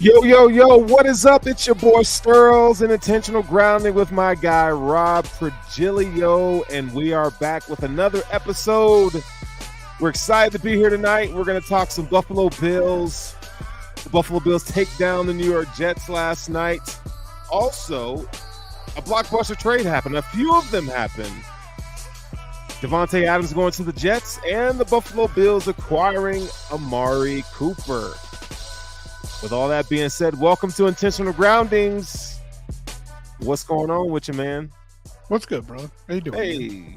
Yo, what is up? It's your boy Sterls and Intentional Grounding with my guy Rob Trigilio, and we are back with another episode. We're excited to be here tonight. We're going to talk some Buffalo Bills. The Buffalo Bills take down the New York Jets last night. Also, a blockbuster trade happened. A few of them happened. Devontae Adams going to the Jets, and the Buffalo Bills acquiring Amari Cooper. With all that being said, welcome to Intentional Groundings. What's going on with you, man? What's good, brother? How you doing? Hey,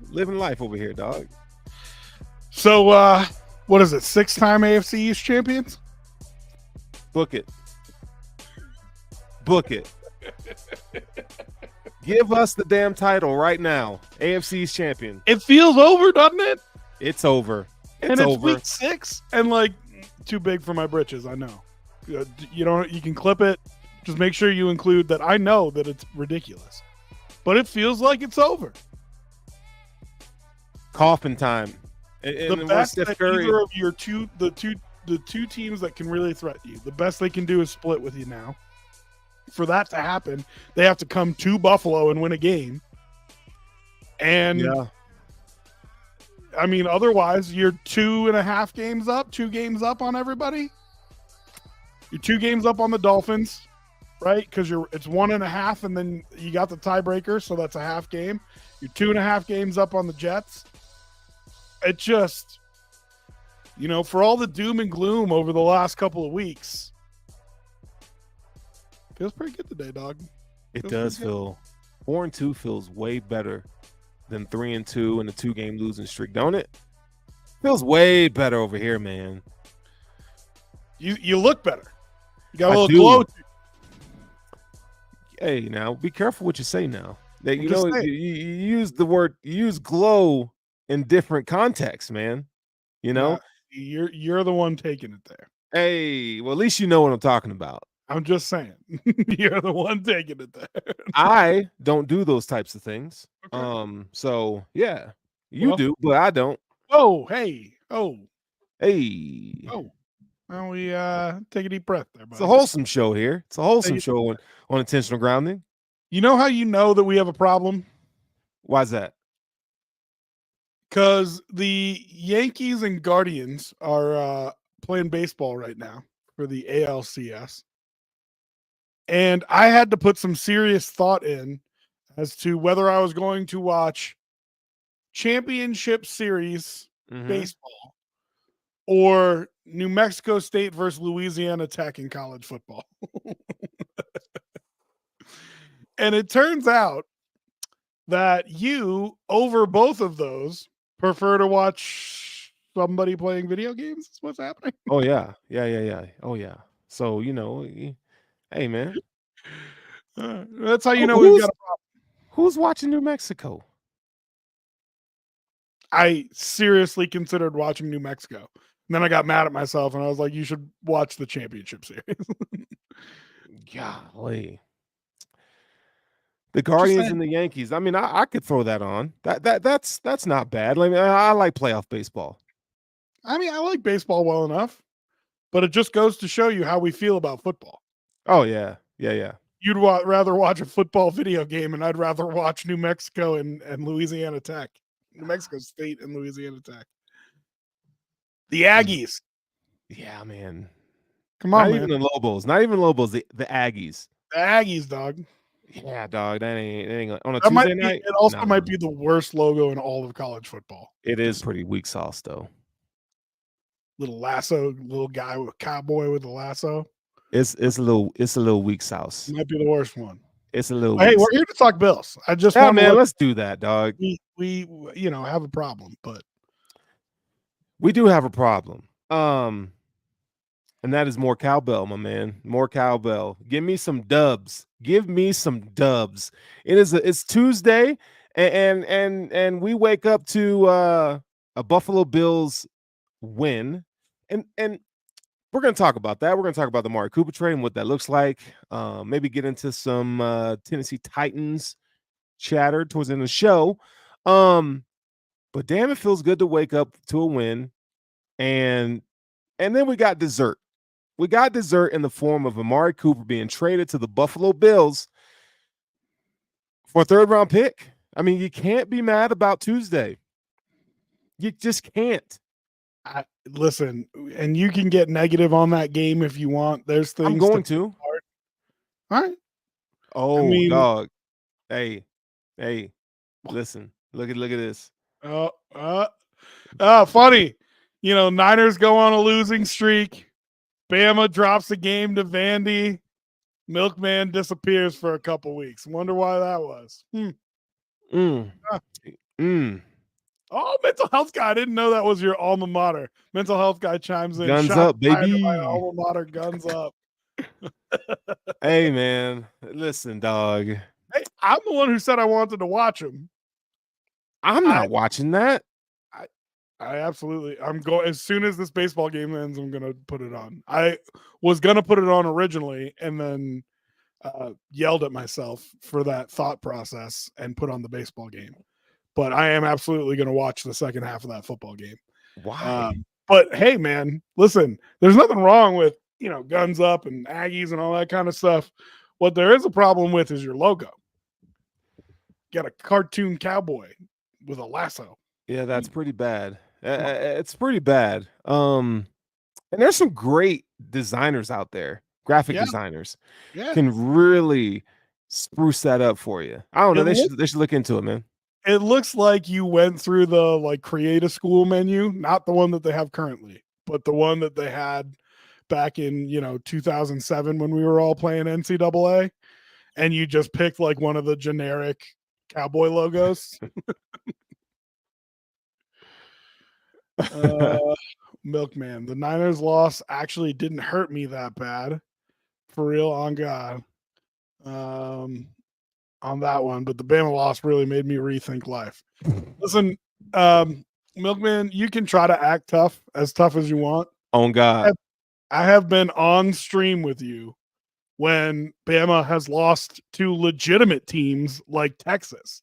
living life over here, dog. So, what is it? 6-time AFC East champions? Book it. Give us the damn title right now. AFC East champion. It feels over, doesn't it? It's over. It's over. Week 6, and too big for my britches. I know. You can clip it. Just make sure you include that. I know that it's ridiculous, but it feels like it's over. Coffin time. The best that either of the two teams that can really threaten you, the best they can do is split with you now. For that to happen, they have to come to Buffalo and win a game. And yeah. I mean, otherwise you're 2.5 games up, 2 games up on everybody. You're 2 games up on the Dolphins, right? Because it's 1.5, and then you got the tiebreaker, so that's a half game. You're 2.5 games up on the Jets. It just, for all the doom and gloom over the last couple of weeks, feels pretty good today, dog. It does feel 4-2 feels way better than 3-2 and a 2-game losing streak, don't it? Feels way better over here, man. You look better. You got a little glow. Hey, now be careful what you say now. That you use the word, you use glow in different contexts, man. You're the one taking it there. Hey, well, at least you know what I'm talking about. I'm just saying, you're the one taking it there. I don't do those types of things. Okay. So yeah, you do, but I don't. Oh, hey. Oh. Well, we take a deep breath there, buddy. It's a wholesome show here. It's a wholesome show on Intentional Grounding. You know how you know that we have a problem? Why's that? Because the Yankees and Guardians are playing baseball right now for the ALCS. And I had to put some serious thought in as to whether I was going to watch championship series baseball or New Mexico State versus Louisiana Tech in college football. And it turns out that you, over both of those, prefer to watch somebody playing video games. Is what's happening? Oh, yeah. Oh, yeah. So, hey, man. That's how you know we've got a problem. Who's watching New Mexico? I seriously considered watching New Mexico. And then I got mad at myself, and I was like, you should watch the championship series. Golly. The Guardians and the Yankees. I mean, I could throw that on. That's not bad. I like playoff baseball. I mean, I like baseball well enough, but it just goes to show you how we feel about football. Oh, yeah. Yeah. You'd rather watch a football video game, and I'd rather watch New Mexico and Louisiana Tech. New Mexico State and Louisiana Tech. The Aggies. Yeah, man. Come on, man. Not even the Lobos. The Aggies. The Aggies, dog. Yeah, dog. That ain't on a Tuesday night. It also might be the worst logo in all of college football. It is pretty weak sauce, though. Little lasso, little guy with a cowboy with a lasso. It's a little weak sauce. It might be the worst one. It's a little. Hey, we're here to talk Bills. I just let's do that, dog. We have a problem, but we do have a problem. And that is more cowbell, my man. More cowbell. Give me some dubs. It's Tuesday, and we wake up to a Buffalo Bills win, and we're going to talk about that. We're going to talk about the Amari Cooper trade and what that looks like. Maybe get into some Tennessee Titans chatter towards the end of the show. But damn, it feels good to wake up to a win, and then we got dessert. We got dessert in the form of Amari Cooper being traded to the Buffalo Bills for a third-round pick. I mean, you can't be mad about Tuesday. You just can't. Listen, and you can get negative on that game if you want. There's things I'm going to. All right. Oh, dog. Hey, listen. Look at this. Funny. Niners go on a losing streak. Bama drops a game to Vandy. Milkman disappears for a couple weeks. Wonder why that was. Oh, mental health guy. I didn't know that was your alma mater. Mental health guy chimes in. Guns up, baby. My alma mater, guns up. Hey, man. Listen, dog. Hey, I'm the one who said I wanted to watch him. I'm not watching that. I absolutely. I'm going as soon as this baseball game ends. I'm gonna put it on. I was gonna put it on originally, and then yelled at myself for that thought process and put on the baseball game. But I am absolutely going to watch the second half of that football game. Why? But hey, man, listen, there's nothing wrong with, guns up and Aggies and all that kind of stuff. What there is a problem with is your logo. Got a cartoon cowboy with a lasso. Yeah, that's pretty bad. It's pretty bad. And there's some great designers out there, graphic designers, can really spruce that up for you. I don't know. They should look into it, man. It looks like you went through the create a school menu, not the one that they have currently, but the one that they had back in 2007 when we were all playing NCAA, and you just picked one of the generic cowboy logos. Milkman, the Niners loss actually didn't hurt me that bad, for real, on God. On that one, but the Bama loss really made me rethink life. Listen, Milkman, you can try to act tough as you want. On God. I have been on stream with you when Bama has lost to legitimate teams like Texas.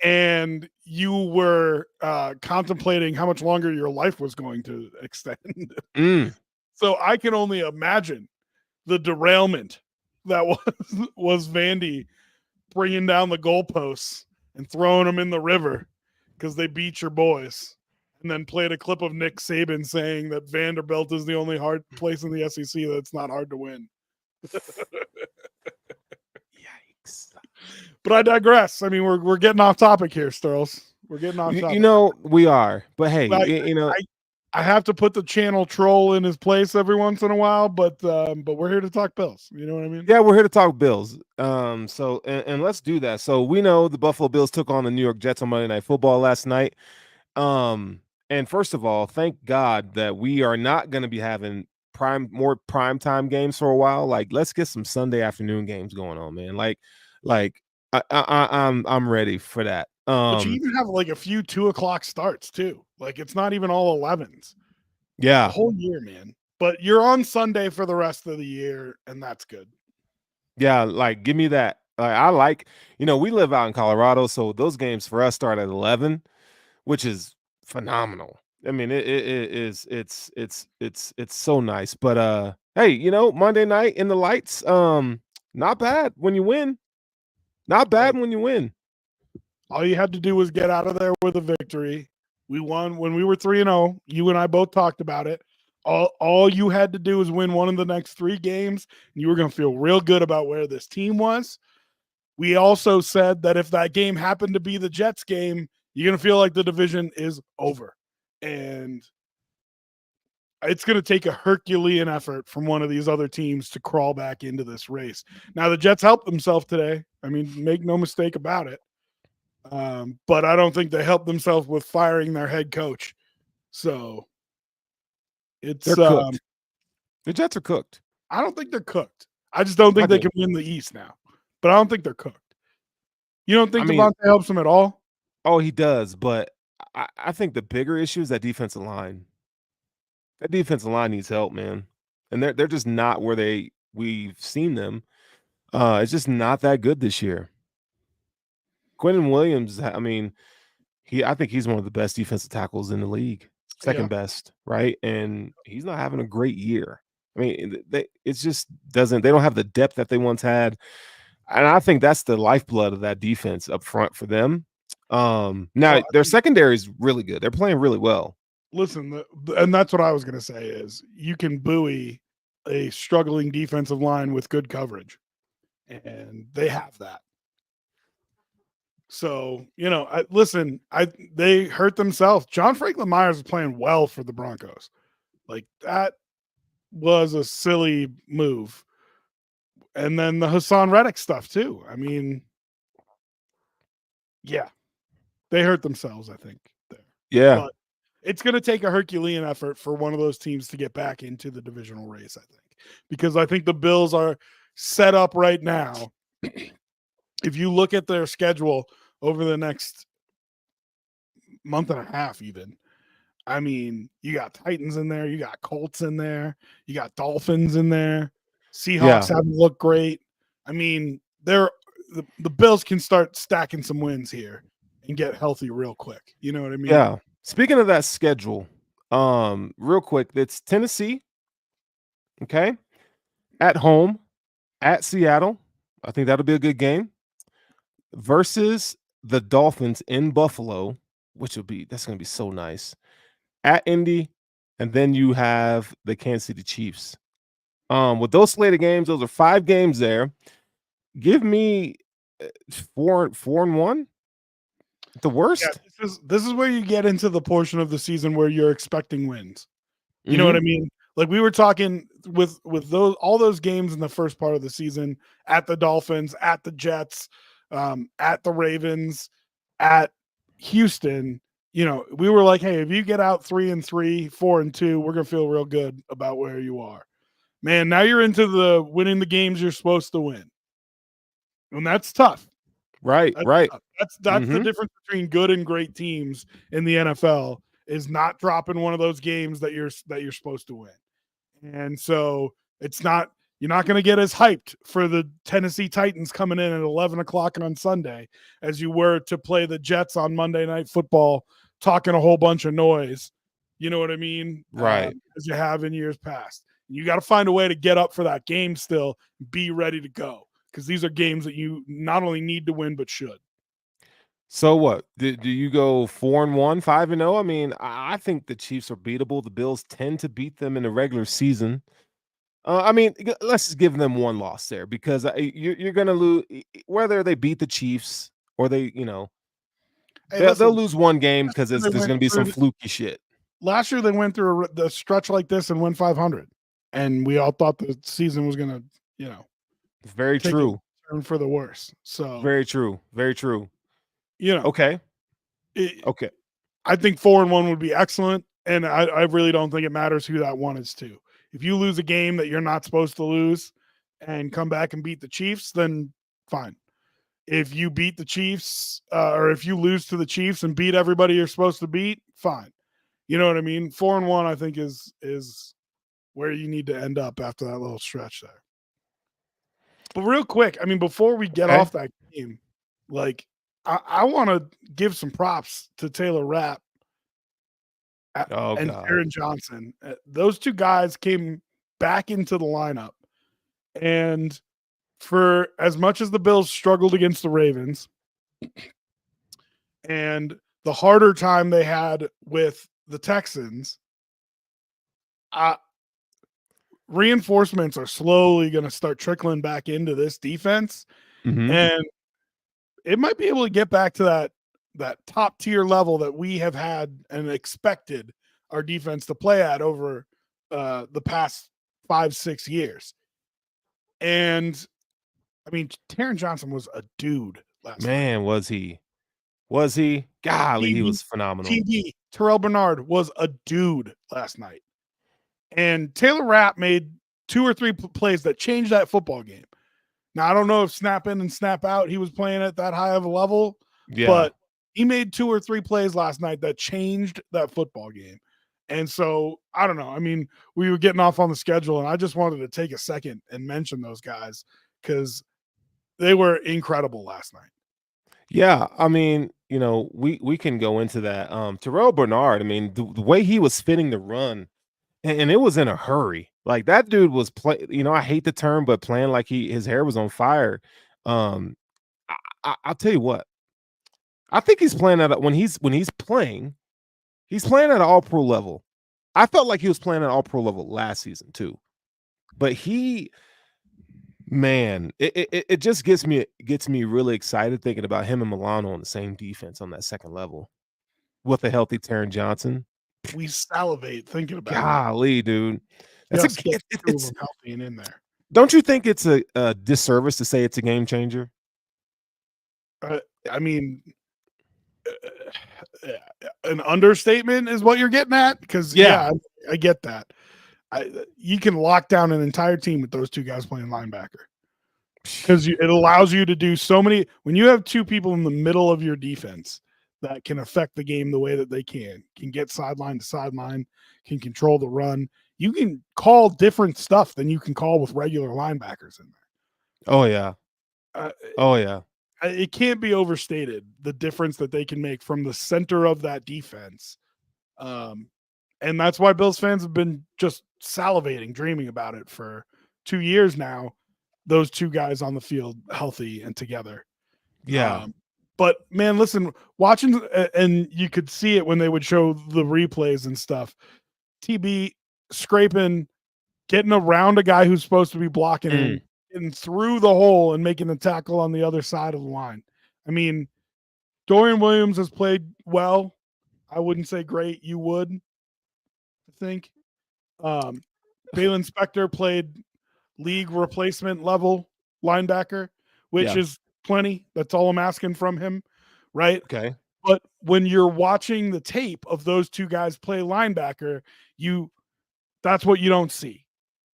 And you were contemplating how much longer your life was going to extend. So I can only imagine the derailment that was Vandy bringing down the goalposts and throwing them in the river because they beat your boys, and then played a clip of Nick Saban saying that Vanderbilt is the only hard place in the SEC that's not hard to win. Yikes. But I digress. I mean, we're getting off topic here, Sterls. We're getting off topic. We are. But hey, I have to put the channel troll in his place every once in a while, but we're here to talk Bills. You know what I mean? Yeah, we're here to talk Bills. So let's do that. So we know the Buffalo Bills took on the New York Jets on Monday Night Football last night. And first of all, thank God that we are not going to be having more prime time games for a while. Let's get some Sunday afternoon games going on, man. I'm ready for that. But you even have a few 2:00 starts too. It's not even all 11s. Yeah, the whole year, man. But you're on Sunday for the rest of the year, and that's good. Yeah, give me that. I we live out in Colorado, so those games for us start at 11, which is phenomenal. I mean, it's so nice. But hey, Monday night in the lights, not bad when you win. Not bad when you win. All you had to do was get out of there with a victory. We won when we were 3-0. You and I both talked about it. All you had to do was win one of the next 3 games, and you were going to feel real good about where this team was. We also said that if that game happened to be the Jets game, you're going to feel like the division is over. And it's going to take a Herculean effort from one of these other teams to crawl back into this race. Now, the Jets helped themselves today. I mean, make no mistake about it. But I don't think they helped themselves with firing their head coach. So they're cooked. The Jets are cooked. I don't think they're cooked. I just don't think they can win the East now. But I don't think they're cooked. You don't think Devontae helps them at all? Oh, he does. But I think the bigger issue is that defensive line. That defensive line needs help, man. And they're just not where we've seen them. It's just not that good this year. Quentin Williams, I mean, I think he's one of the best defensive tackles in the league. Second best, right? And he's not having a great year. I mean, it's just doesn't. They don't have the depth that they once had, and I think that's the lifeblood of that defense up front for them. Now Well, I their think, secondary is really good. They're playing really well. listen, and that's what I was going to say is you can buoy a struggling defensive line with good coverage, and they have that. So, they hurt themselves. John Franklin Myers is playing well for the Broncos. Like that was a silly move. And then the Hassan Reddick stuff too. I mean, yeah, they hurt themselves, I think, there. Yeah, But it's going to take a Herculean effort for one of those teams to get back into the divisional race, I think, because I think the Bills are set up right now. If you look at their schedule over the next month and a half, even, I mean, you got Titans in there, you got Colts in there, you got Dolphins in there. yeah, Seahawks haven't looked great. I mean, the Bills can start stacking some wins here and get healthy real quick. You know what I mean? yeah. Speaking of that schedule, real quick, it's Tennessee, okay, at home, at Seattle. I think that'll be a good game versus the Dolphins in Buffalo, which that's going to be so nice. At Indy, and then you have the Kansas City Chiefs. With those slated games, those are 5 games there. Give me 4-1 at the Yeah, worst. this is where you get into the portion of the season where you're expecting wins. You know what I Mhm. mean? Like we were talking with all those games in the first part of the season at the Dolphins, at the Jets, at the Ravens, at Houston. We were like, hey, if you get out 3-3, 4-2, we're gonna feel real good about where you are. Man, now you're into the winning the games you're supposed to win, and that's tough. Right, That's right. tough. That's the Mhm. difference between good and great teams in the NFL is not dropping one of those games that you're supposed to win. And so you're not going to get as hyped for the Tennessee Titans coming in at 11 o'clock on Sunday as you were to play the Jets on Monday Night Football, talking a whole bunch of noise. You know what I mean? Right. As you have in years past. You got to find a way to get up for that game still, be ready to go because these are games that you not only need to win but should. So what? Do you go 4-1, 5-0? I mean, I think the Chiefs are beatable. The Bills tend to beat them in the regular season. I mean, let's just give them one loss there because you're going to lose whether they beat the Chiefs or Hey, they'll listen, lose one game because they there's went going to be some through fluky shit. last year they went through the stretch like this and went 500, and we all thought the season was gonna, Very take a true. turn for the worse. So, Very true. Very true. you know, Okay. it, Okay. I think 4-1 would be excellent, and I really don't think it matters who that one is to. If you lose a game that you're not supposed to lose, and come back and beat the Chiefs, then fine. If you beat the Chiefs, or if you lose to the Chiefs and beat everybody you're supposed to beat, fine. You know what I mean? 4-1, I think is where you need to end up after that little stretch there. But real quick, I mean, before we get Okay. off that game, like I want to give some props to Taylor Rapp Oh and God. Aaron Johnson. Those two guys came back into the lineup, and for as much as the Bills struggled against the Ravens, and the harder time they had with the Texans, uh, reinforcements are slowly going to start trickling back into this defense, Mhm. and it might be able to get back to that top tier level that we have had and expected our defense to play at over the past 5-6 years. And I mean, Taron Johnson was a dude last night. Man, was he? Was he? Golly, he TB, was phenomenal. TB, Terrell Bernard was a dude last night. And Taylor Rapp made 2 or 3 plays that changed that football game. Now, I don't know if snap in and snap out, he was playing at that high of a level, Yeah. but he made 2 or 3 plays last night that changed that football game. And so, I don't know. I mean, we were getting off on the schedule, and I just wanted to take a second and mention those guys because they were incredible last night. Yeah, I mean, we can go into that. Terrell Bernard, I mean, the way he was fitting the run and it was in a hurry. Like that dude was I hate the term, but playing like his hair was on fire. Um, I'll tell you what. I think he's playing at he's playing at an all pro level. I felt like he was playing at all pro level last season too. But it just gets me really excited thinking about him and Milano on the same defense on that second level with a healthy Taron Johnson. We salivate thinking about it. Golly, dude. That's Just get two of it's them healthy and in there. Don't you think it's a disservice to say it's a game changer? I mean, an understatement is what you're getting at, because I get that. You can lock down an entire team with those two guys playing linebacker, because it allows you to do so many. When you have two people in the middle of your defense that can affect the game the way that they can get sideline to sideline, can control the run, you can call different stuff than you can call with regular linebackers in there. Oh yeah. It can't be overstated the difference that they can make from the center of that defense. And that's why Bills fans have been just salivating, dreaming about it for 2 years now. Those two guys on the field, healthy and together. Yeah. But man, listen, watching, and you could see it when they would show the replays and stuff. TB scraping, getting around a guy who's supposed to be blocking him, and through the hole and making the tackle on the other side of the line. I mean, Dorian Williams has played well. I wouldn't say great. You would, I think. Balen Spector played league replacement level linebacker, which is plenty. That's all I'm asking from him, right? Okay. But when you're watching the tape of those two guys play linebacker, that's what you don't see.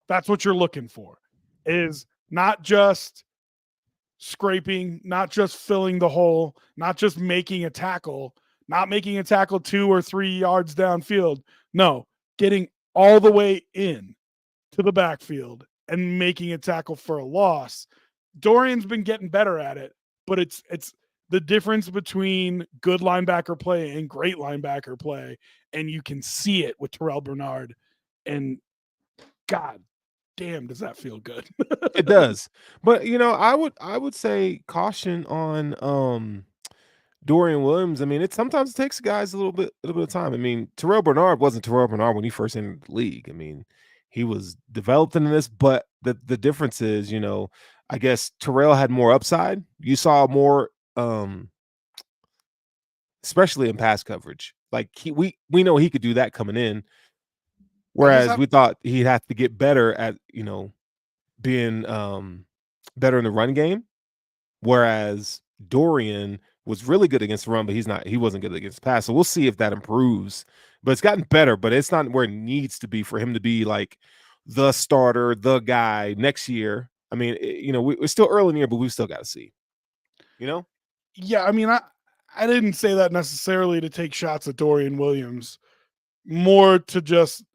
That's what you're looking for, is not just scraping, not just filling the hole, not just making a tackle, not making a tackle 2 or 3 yards downfield. No, getting all the way in to the backfield and making a tackle for a loss. Dorian's been getting better at it, but it's the difference between good linebacker play and great linebacker play, and you can see it with Terrell Bernard. And God damn, does that feel good? It does. But I would say caution on Dorian Williams. I mean, sometimes it takes guys a little bit of time. I mean, Terrell Bernard wasn't Terrell Bernard when he first entered the league. I mean, he was developed in this, but the difference is, I guess Terrell had more upside. You saw more, especially in pass coverage. Like we know he could do that coming in. Whereas we thought he'd have to get better at, being better in the run game. Whereas Dorian was really good against the run, but he wasn't good against the pass. So we'll see if that improves. But it's gotten better, but it's not where it needs to be for him to be like the starter, the guy next year. I mean, we're still early in the year, but we've still got to see. Yeah, I mean, I didn't say that necessarily to take shots at Dorian Williams, more to just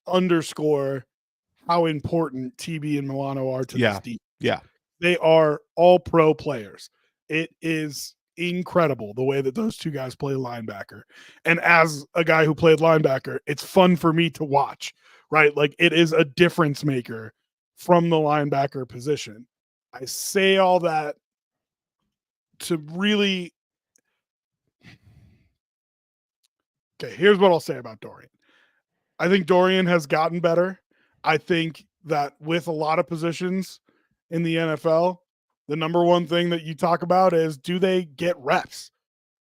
underscore how important TB and Milano are to this team. Yeah. They are all pro players. It is incredible the way that those two guys play linebacker. And as a guy who played linebacker, it's fun for me to watch, right? Like, it is a difference maker from the linebacker position. I say all that to really... Okay, here's what I'll say about Dorian. I think Dorian has gotten better. I think that with a lot of positions in the NFL, the number one thing that you talk about is, do they get reps?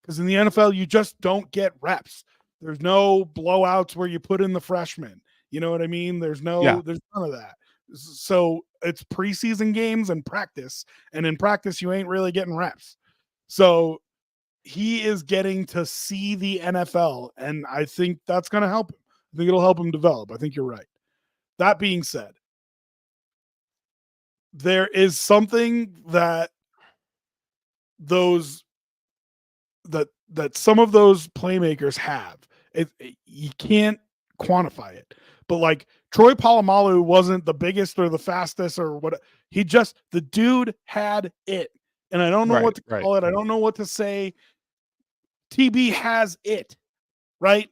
Because in the NFL, you just don't get reps. There's no blowouts where you put in the freshmen. You know what I mean? There's none of that. So it's preseason games and practice. And in practice, you ain't really getting reps. So he is getting to see the NFL. And I think that's going to help him. I think it'll help him develop. I think you're right. That being said, there is something that some of those playmakers have. You can't quantify it, but like Troy Polamalu wasn't the biggest or the fastest or what. The dude had it, and I don't know what to call it. I don't know what to say. TB has it, right?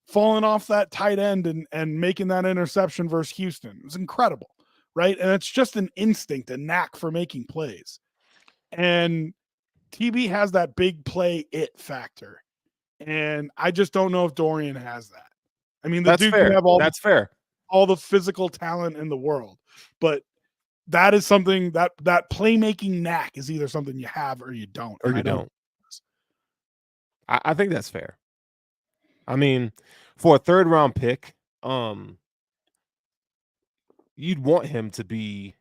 falling off that tight end and making that interception versus Houston. It was incredible, right? And it's just an instinct, a knack for making plays. And TB has that big play it factor. And I just don't know if Dorian has that. I mean, the That's dude can fair. have That's fair. all the physical talent in the world, but that is something that playmaking knack is either something you have or you don't. Or you don't. I think that's fair. I mean, for a third round pick, you'd want him to be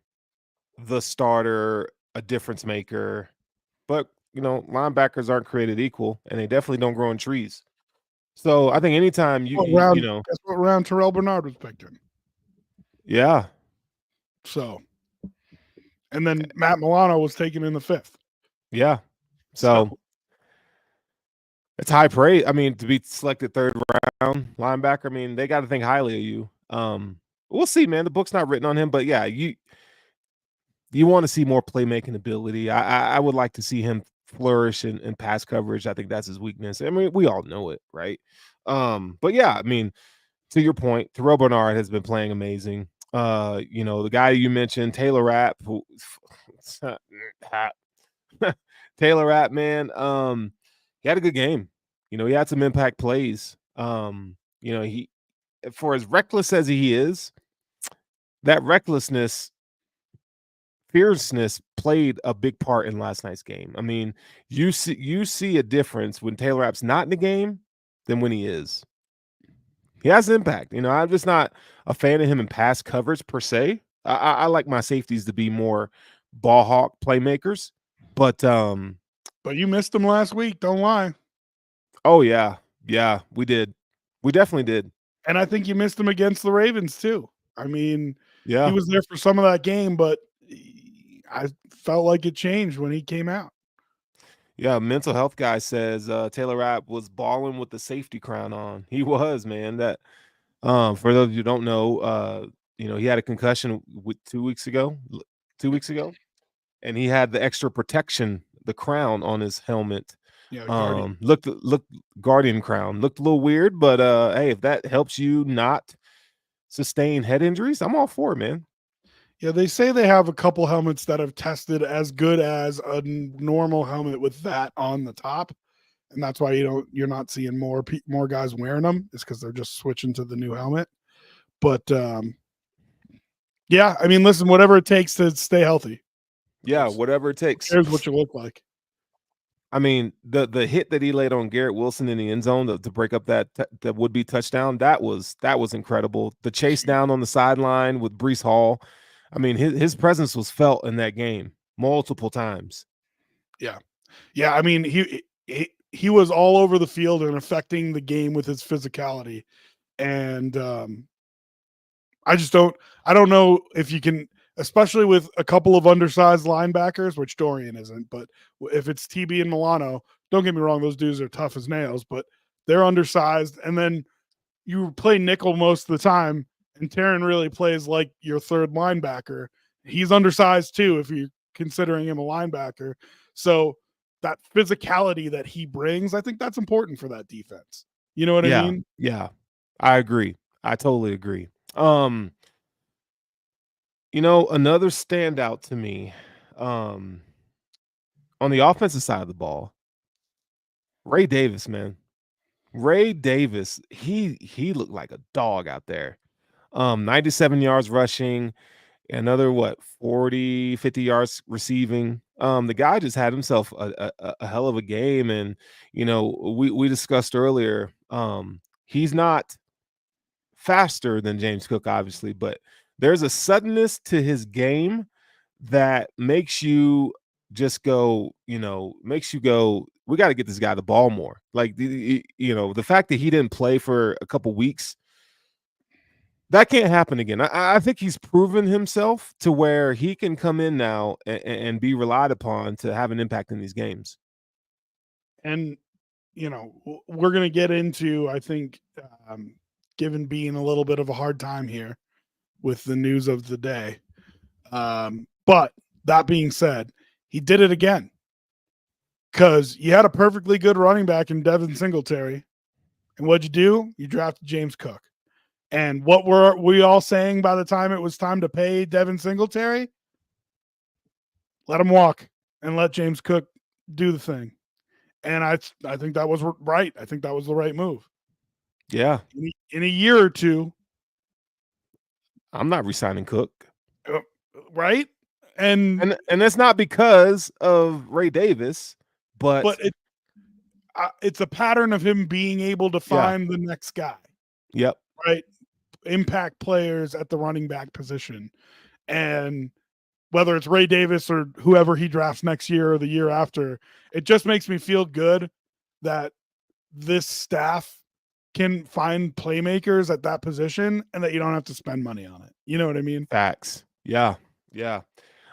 the starter, a difference maker. But, linebackers aren't created equal, and they definitely don't grow on trees. So I think anytime Guess what round Terrell Bernard was picked in. Yeah. So, and then Matt Milano was taken in the 5th. Yeah. So it's high praise. I mean, to be selected third round linebacker, I mean, they got to think highly of you. We'll see, man. The book's not written on him, but yeah, you want to see more playmaking ability. I would like to see him flourish in pass coverage. I think that's his weakness. I mean, we all know it, right? But yeah, I mean, to your point, Terrell Bernard has been playing amazing. The guy you mentioned, Taylor Rapp, Taylor Rapp, man, he had a good game. He had some impact plays. He, for as reckless as he is, that fierceness played a big part in last night's game. I mean, you see a difference when Taylor Rapp's not in the game than when he is. He has impact. I'm just not a fan of him in pass coverage per se. I like my safeties to be more ball hawk playmakers. But you missed him last week. Don't lie. Oh yeah, we did. We definitely did. And I think you missed him against the Ravens too. I mean, yeah, he was there for some of that game, but I felt like it changed when he came out. Yeah, mental health guy says Taylor Rapp was balling with the safety crown on. He was, man. That for those of you who don't know, he had a concussion 2 weeks ago, and he had the extra protection, the crown on his helmet. Yeah, Guardian. Looked Guardian crown. Looked a little weird, but hey, if that helps you not sustain head injuries, I'm all for it, man. Yeah, they say they have a couple helmets that have tested as good as a normal helmet with that on the top, and that's why you're not seeing more guys wearing them. Is because they're just switching to the new helmet. But yeah, I mean, listen, whatever it takes to stay healthy. Yeah, whatever it takes. Here's what you look like. I mean, the hit that he laid on Garrett Wilson in the end zone to break up that would-be touchdown, that was incredible. The chase down on the sideline with Breece Hall. I mean, his presence was felt in that game multiple times. Yeah. I mean, he was all over the field and affecting the game with his physicality. And I don't know if you can, especially with a couple of undersized linebackers, which Dorian isn't, but if it's TB and Milano, don't get me wrong, those dudes are tough as nails, but they're undersized. And then you play nickel most of the time, and Taron really plays like your third linebacker. He's undersized too, if you're considering him a linebacker. So that physicality that he brings, I think that's important for that defense. You know what I mean? Yeah, I agree. I totally agree. Another standout to me, on the offensive side of the ball, Ray Davis, man. Ray Davis, he looked like a dog out there. 97 yards rushing, another 40, 50 yards receiving. The guy just had himself a hell of a game. And, we discussed earlier, he's not faster than James Cook, obviously, but there's a suddenness to his game that makes you just go, we got to get this guy the ball more. Like, the fact that he didn't play for a couple weeks, that can't happen again. I think he's proven himself to where he can come in now and be relied upon to have an impact in these games. And, we're going to get into, I think, given being a little bit of a hard time here with the news of the day. But that being said, he did it again, because you had a perfectly good running back in Devin Singletary, And what'd you do? You drafted James Cook. And what were we all saying by the time it was time to pay Devin Singletary? Let him walk and let James Cook do the thing. And I think that was right. I think that was the right move. Yeah. In a year or two, I'm not resigning Cook. Right? And that's not because of Ray Davis, but it's a pattern of him being able to find the next guy. Yep. Right? Impact players at the running back position. And whether it's Ray Davis or whoever he drafts next year or the year after, it just makes me feel good that this staff can find playmakers at that position and that you don't have to spend money on it. You know what I mean? Facts. Yeah. Yeah.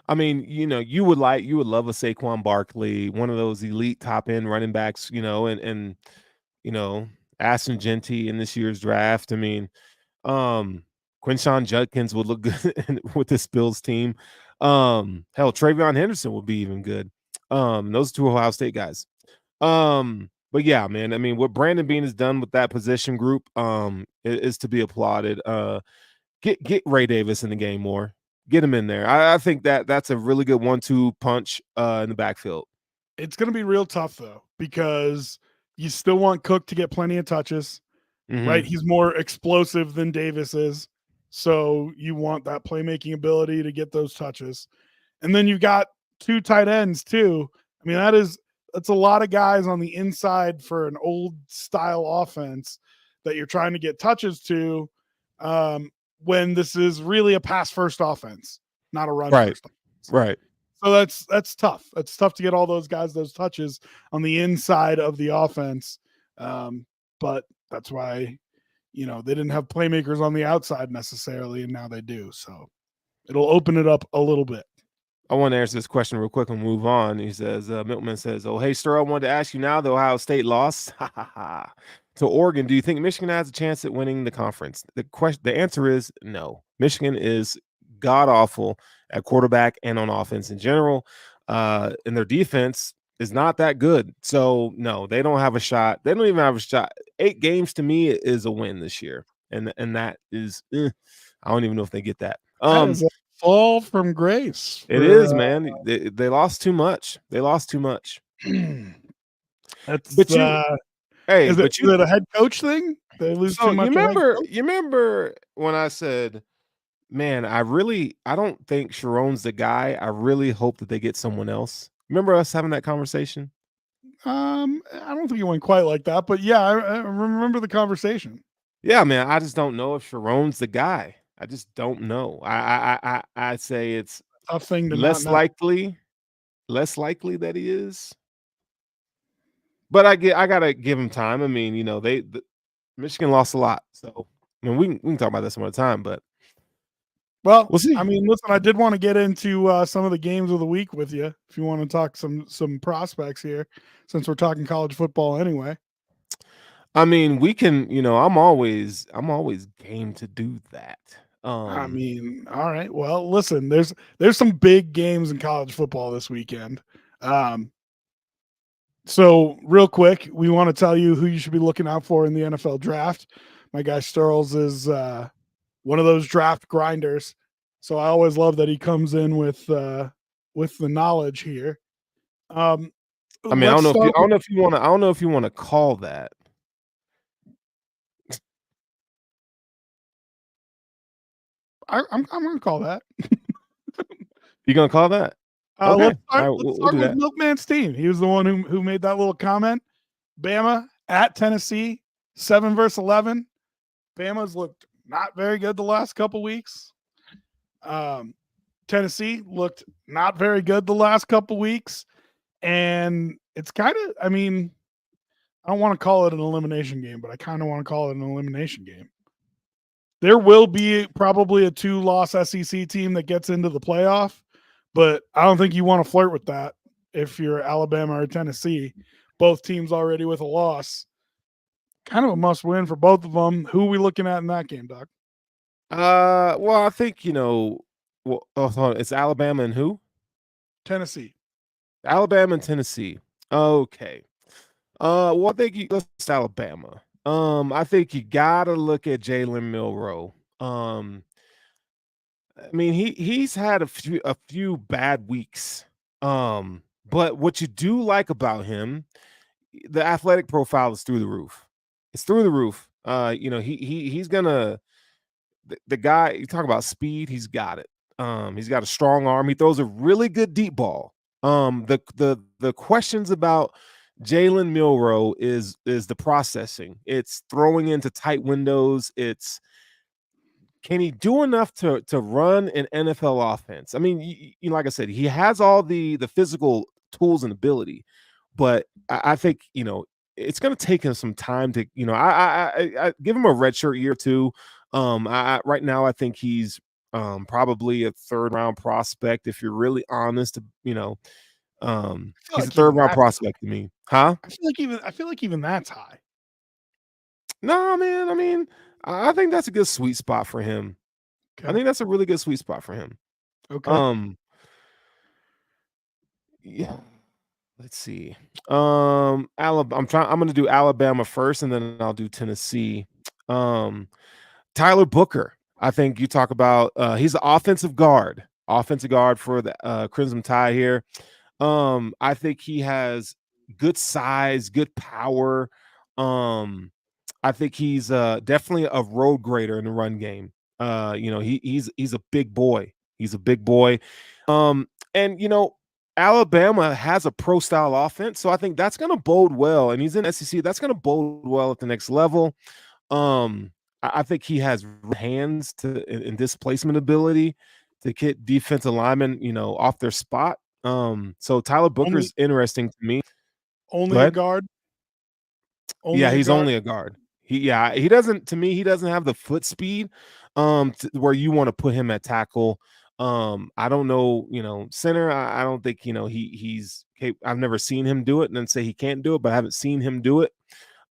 I mean, you would love a Saquon Barkley, one of those elite top end running backs, and Ashton Genty in this year's draft. I mean, Quinshon Judkins would look good with this Bills team. Hell, Travion Henderson would be even good. Those two Ohio State guys. But yeah, man, I mean, what Brandon Beane has done with that position group is to be applauded. Get Ray Davis in the game more. Get him in there. I think that's a really good 1-2 punch in the backfield. It's going to be real tough though, because you still want Cook to get plenty of touches, right? He's more explosive than Davis is. So you want that playmaking ability to get those touches. And then you've got 2 tight ends too. I mean, that's a lot of guys on the inside for an old style offense that you're trying to get touches to, when this is really a pass first offense, not a run first offense. Right. So that's tough. It's tough to get all those guys those touches on the inside of the offense. But that's why, they didn't have playmakers on the outside necessarily, and now they do. So it'll open it up a little bit. I want to answer this question real quick and move on. He says, Milkman says, "Oh, hey, Sterl, I wanted to ask you now, the Ohio State lost to Oregon. Do you think Michigan has a chance at winning the conference?" The answer is no. Michigan is god awful at quarterback and on offense in general. And their defense is not that good. So no, they don't have a shot. They don't even have a shot. 8 games to me is a win this year. And that is, I don't even know if they get that. That is a fall from grace. It is, man. They lost too much. They lost too much. That's But is it a head coach thing? They lose too much. You remember when I said, man, I don't think Sharon's the guy. I really hope that they get someone else. Remember us having that conversation? I don't think it went quite like that, but yeah, I remember the conversation. Yeah, man. I just don't know if Sharon's the guy. I just don't know. I say it's a tough thing to less likely that he is. But I gotta give him time. I mean, Michigan lost a lot, so I mean we can talk about that some other time. But well, we'll see. I mean, listen, I did want to get into some of the games of the week with you. If you want to talk some prospects here, since we're talking college football anyway. I mean, we can. I'm always game to do that. I mean, all right. Well, listen, there's some big games in college football this weekend. So real quick, we want to tell you who you should be looking out for in the NFL draft. My guy Sterls is one of those draft grinders. So I always love that he comes in with the knowledge here. I mean, I don't know if you want to call that. I'm going to call that. You going to call that? Okay. Let's start with Milkman's team. He was the one who made that little comment. Bama at Tennessee, 7 versus 11. Bama's looked not very good the last couple weeks. Tennessee looked not very good the last couple weeks. And it's kind of, I mean, I don't want to call it an elimination game, but I kind of want to call it an elimination game. There will be probably a 2-loss SEC team that gets into the playoff, but I don't think you want to flirt with that if you're Alabama or Tennessee. Both teams already with a loss. Kind of a must-win for both of them. Who are we looking at in that game, Doc? Well, I think, it's Alabama and who? Tennessee. Alabama and Tennessee. Okay. Well, I think let's Alabama. I think you gotta look at Jalen Milroe. I mean, he's had a few bad weeks. But what you do like about him, the athletic profile is through the roof. It's through the roof. He's gonna the guy you talk about speed, he's got it. He's got a strong arm. He throws a really good deep ball. The questions about Jalen Milroe is the processing. It's throwing into tight windows. It's can he do enough to run an NFL offense? I mean, like I said, he has all the physical tools and ability, but I think it's going to take him some time to I give him a redshirt year or two. Right now I think he's probably a third round prospect if you're really honest. I feel He's a like third even round that's prospect to me, huh? I feel like even that's high. No, man. I mean, I think that's a good sweet spot for him. I Okay. think that's a really good sweet spot for him. Okay. Um, yeah. Let's see. Alabama. I'm gonna do Alabama first, and then I'll do Tennessee. Um, Tyler Booker. I think you talk about. He's the offensive guard for the Crimson Tide here. I think he has good size, good power. I think he's definitely a road grader in the run game. He's a big boy. He's a big boy. And Alabama has a pro style offense, so I think that's going to bode well. And he's in SEC. That's going to bode well at the next level. I think he has hands to and displacement ability to get defensive linemen, off their spot. So Tyler Only Booker's interesting to me. Go only a ahead. guard. Yeah, Only a he's guard. only a guard. He doesn't to me, he doesn't have the foot speed where you want to put him at tackle. I don't know, center. I don't think, I've never seen him do it and then say he can't do it, but I haven't seen him do it.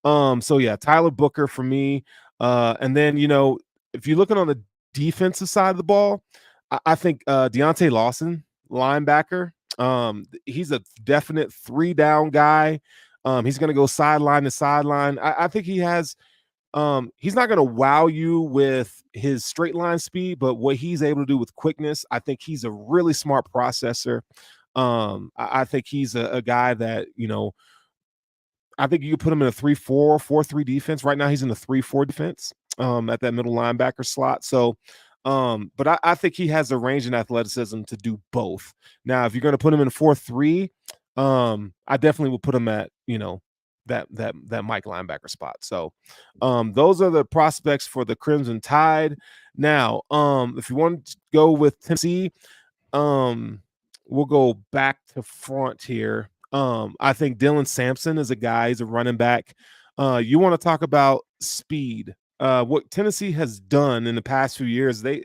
So yeah, Tyler Booker for me. And then, if you're looking on the defensive side of the ball, I think Deontay Lawson, linebacker. He's a definite 3 down guy. He's going to go sideline to sideline. I think he has. He's not going to wow you with his straight line speed, but what he's able to do with quickness, I think he's a really smart processor. I think he's a guy that I think you could put him in a 3-4, 4-3 defense. Right now, he's in the 3-4 defense at that middle linebacker slot. So, but I think he has the range and athleticism to do both. Now, if you're going to put him in 4-3, I definitely would put him at that Mike linebacker spot. So, those are the prospects for the Crimson Tide. Now, if you want to go with Tennessee, we'll go back to front here. I think Dylan Sampson is a guy, he's a running back. You want to talk about speed. What Tennessee has done in the past few years, they've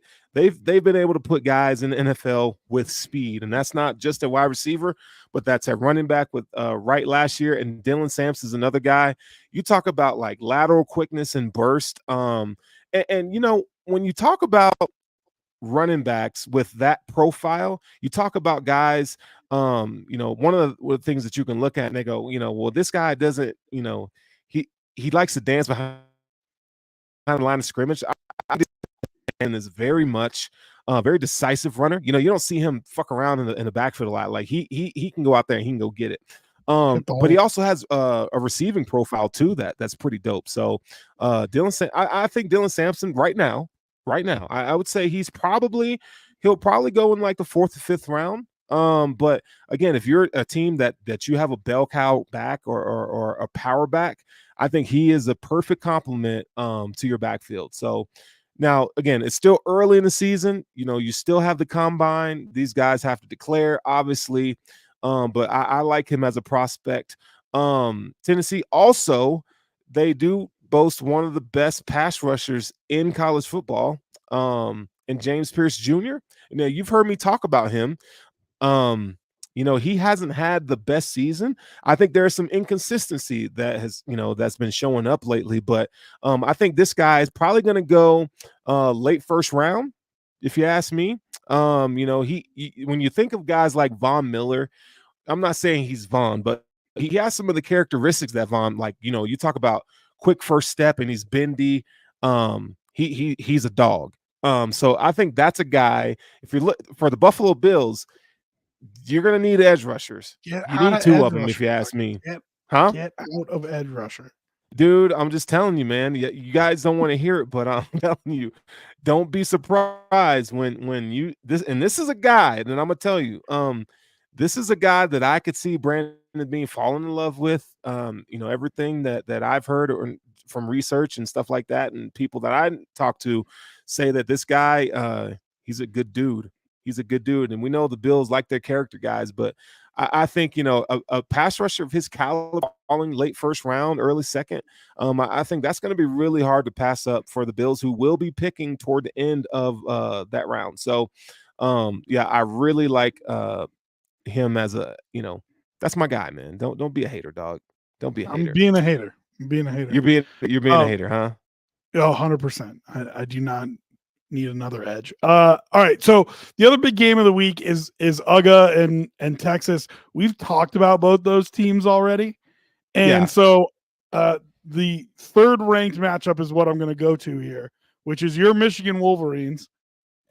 been able to put guys in the NFL with speed, and that's not just a wide receiver, but that's a running back with Wright last year, and Dylan Sampson is another guy. You talk about like lateral quickness and burst. And when you talk about running backs with that profile, you talk about guys, one of the things that you can look at and they go, well, this guy doesn't, he likes to dance behind the line of scrimmage. And is very much very decisive runner. You don't see him fuck around in the backfield a lot. Like he can go out there and he can go get it. Hit the But he hole. also has a receiving profile too that's pretty dope. So I think Dylan Sampson right now, I would say he'll probably go in like the 4th or 5th round. But again, if you're a team that you have a bell cow back or a power back, I think he is a perfect complement to your backfield. So now, again, it's still early in the season. You still have the combine. These guys have to declare, obviously. But I like him as a prospect. Tennessee also, they do boast one of the best pass rushers in college football, and James Pierce Jr. You've heard me talk about him. He hasn't had the best season. I think there's some inconsistency that that's been showing up lately, but I think this guy is probably going to go late 1st round, if you ask me. He when you think of guys like Von Miller, I'm not saying he's Von, but he has some of the characteristics that Von, like, you talk about quick first step, and he's bendy. He's a dog. So I think that's a guy. If you look for the Buffalo Bills, you're gonna need edge rushers. Get You out need of two edge of them, if rusher, you dog. ask me. Get Huh? get out of edge rusher. Dude, I'm just telling you, man. You guys don't want to hear it, but I'm telling you, don't be surprised when you this is a guy that I'm gonna tell you. This is a guy that I could see Brandon being falling in love with. Everything that I've heard from research and stuff like that, and people that I talk to say that this guy, he's a good dude. He's a good dude, and we know the Bills like their character guys, but I think a pass rusher of his caliber falling late first round, early second. I think that's going to be really hard to pass up for the Bills, who will be picking toward the end of that round. So, yeah, I really like him as that's my guy, man. Don't be a hater, dog. Don't be a I'm hater. being a hater. I'm being a hater. You're being a hater, huh? Oh, 100%. I do not need another edge. All right. So the other big game of the week is UGA and Texas. We've talked about both those teams already. And so the third ranked matchup is what I'm going to go to here, which is your Michigan Wolverines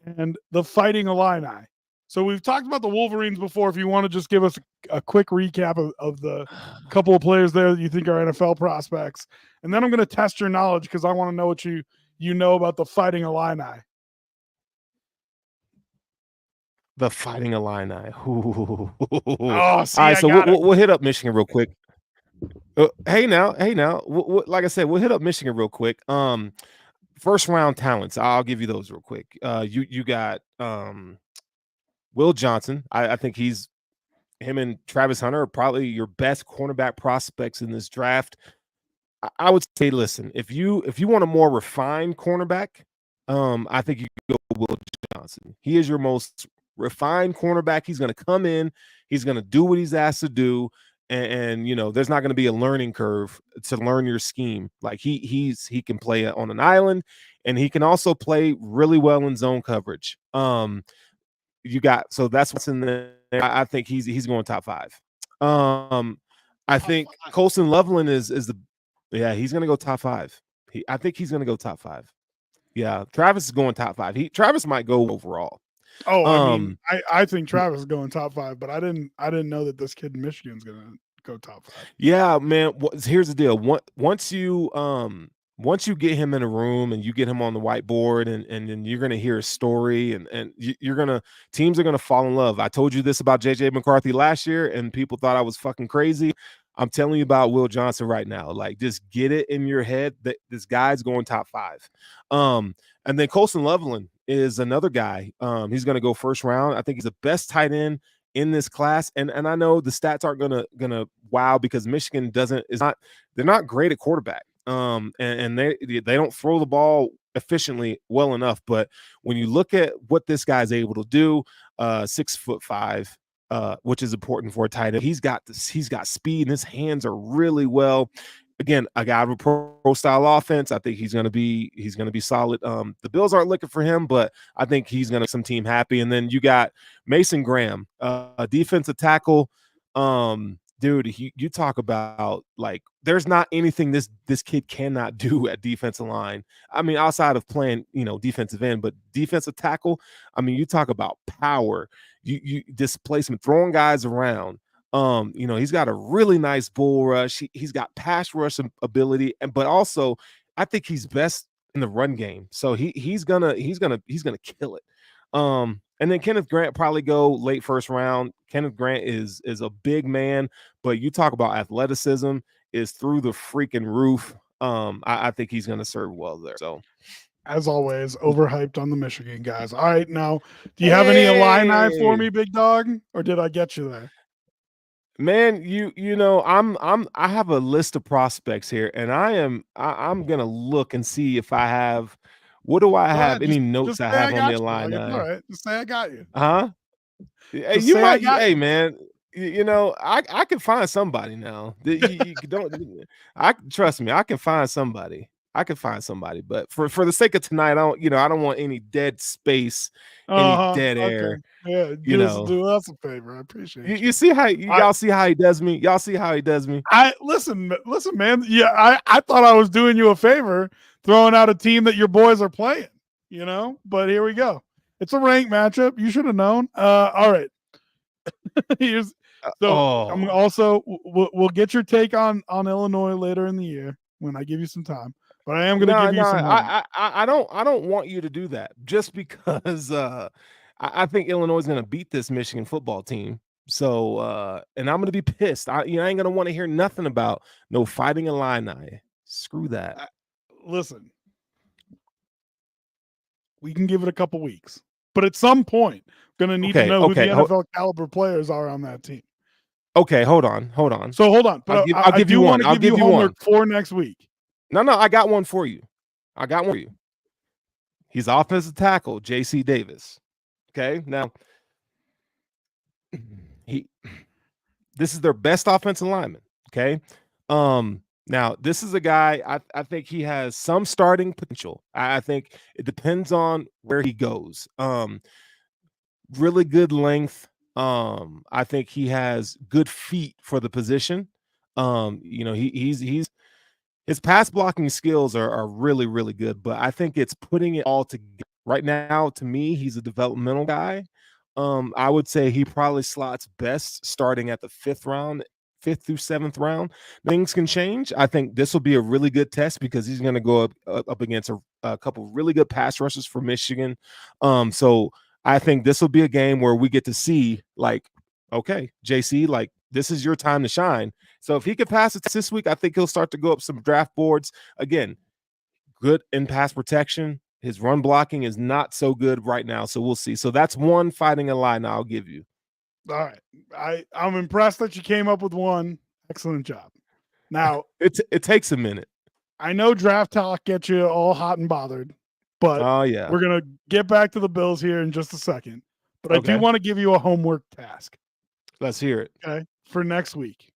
and the Fighting Illini. So we've talked about the Wolverines before. If you want to just give us a quick recap of the couple of players there that you think are NFL prospects. And then I'm going to test your knowledge because I want to know what you know about the Fighting Illini. The Fighting Illini. Oh, see, all right, so we'll hit up Michigan real quick. Hey now, like I said, we'll hit up Michigan real quick. First round talents, I'll give you those real quick. You got Will Johnson. I think him and Travis Hunter are probably your best cornerback prospects in this draft. I would say, listen, if you want a more refined cornerback, I think you go Will Johnson. He is your most refined cornerback. He's going to come in, he's going to do what he's asked to do, and there's not going to be a learning curve to learn your scheme. Like he can play on an island, and he can also play really well in zone coverage. So that's what's in there. I think he's going top 5. I think Colston Loveland is he's going to go top 5. I think he's going to go top 5. Yeah, Travis is going top 5. Travis might go overall. Oh, I think Travis is going top 5, but I didn't know that this kid in Michigan's going to go top 5. Yeah, man. Here's the deal. Once you get him in a room and you get him on the whiteboard, and then you're going to hear a story, and teams are going to fall in love. I told you this about JJ McCarthy last year, and people thought I was fucking crazy. I'm telling you about Will Johnson right now. Like, just get it in your head that this guy's going top 5. And then Colston Loveland is another guy. He's going to go first round. I think he's the best tight end in this class. And I know the stats aren't gonna wow, because Michigan they're not great at quarterback. And they don't throw the ball efficiently well enough. But when you look at what this guy's able to do, 6'5", which is important for a tight end. He's got speed, and his hands are really well. Again, a guy with a pro style offense. I think he's gonna be solid. The Bills aren't looking for him, but I think he's gonna make some team happy. And then you got Mason Graham, a defensive tackle. Dude, you talk about, like, there's not anything this kid cannot do at defensive line. I mean, outside of playing, defensive end, but defensive tackle. I mean, you talk about power, you displacement, throwing guys around. He's got a really nice bull rush. He's got pass rush ability, but also I think he's best in the run game. So he's gonna kill it. And then Kenneth Grant probably go late first round. Kenneth Grant is a big man, but you talk about athleticism is through the freaking roof. I think he's gonna serve well there. So, as always, overhyped on the Michigan guys. All right, now, do you have any Illini for me, big dog, or did I get you there? Man, I have a list of prospects here, and I'm gonna look and see if I have. What do I have? Any notes I have on the Illini? All right, just say I got you. Huh? Hey, you might. Hey, man. I can find somebody now. You don't. Trust me. I can find somebody. I could find somebody, but for the sake of tonight, I don't want any dead space, any dead air. Okay. Yeah, do us a favor. I appreciate You see how y'all see how he does me? Y'all see how he does me? Listen, man. Yeah, I thought I was doing you a favor throwing out a team that your boys are playing, but here we go. It's a ranked matchup. You should have known. All right. I'm also we'll get your take on Illinois later in the year when I give you some time. But I am going to give you some. I don't want you to do that just because I think Illinois is going to beat this Michigan football team. So and I'm going to be pissed. I ain't going to want to hear nothing about no Fighting Illini. Screw that. Listen, we can give it a couple weeks, but at some point, going to need to know who the NFL caliber players are on that team. Okay, hold on. So hold on, but I'll give you one. I'll give you homework for next week. No, I got one for you. He's offensive tackle, J.C. Davis. Okay, now this is their best offensive lineman. Okay, now this is a guy I think he has some starting potential. I think it depends on where he goes. Really good length. I think he has good feet for the position. He's his pass blocking skills are really, really good, but I think it's putting it all together. Right now, to me, he's a developmental guy. I would say he probably slots best starting at the 5th through 7th round. Things can change. I think this will be a really good test because he's going to go up against a couple really good pass rushers for Michigan. So I think this will be a game where we get to see, like, okay, JC, like, this is your time to shine. So if he could pass it this week, I think he'll start to go up some draft boards. Again, good in pass protection. His run blocking is not so good right now, so we'll see. So that's one Fighting Illini I'll give you. All right. I'm impressed that you came up with one. Excellent job. Now, it takes a minute. I know draft talk gets you all hot and bothered, but we're going to get back to the Bills here in just a second. But I do want to give you a homework task. Let's hear it. Okay, for next week.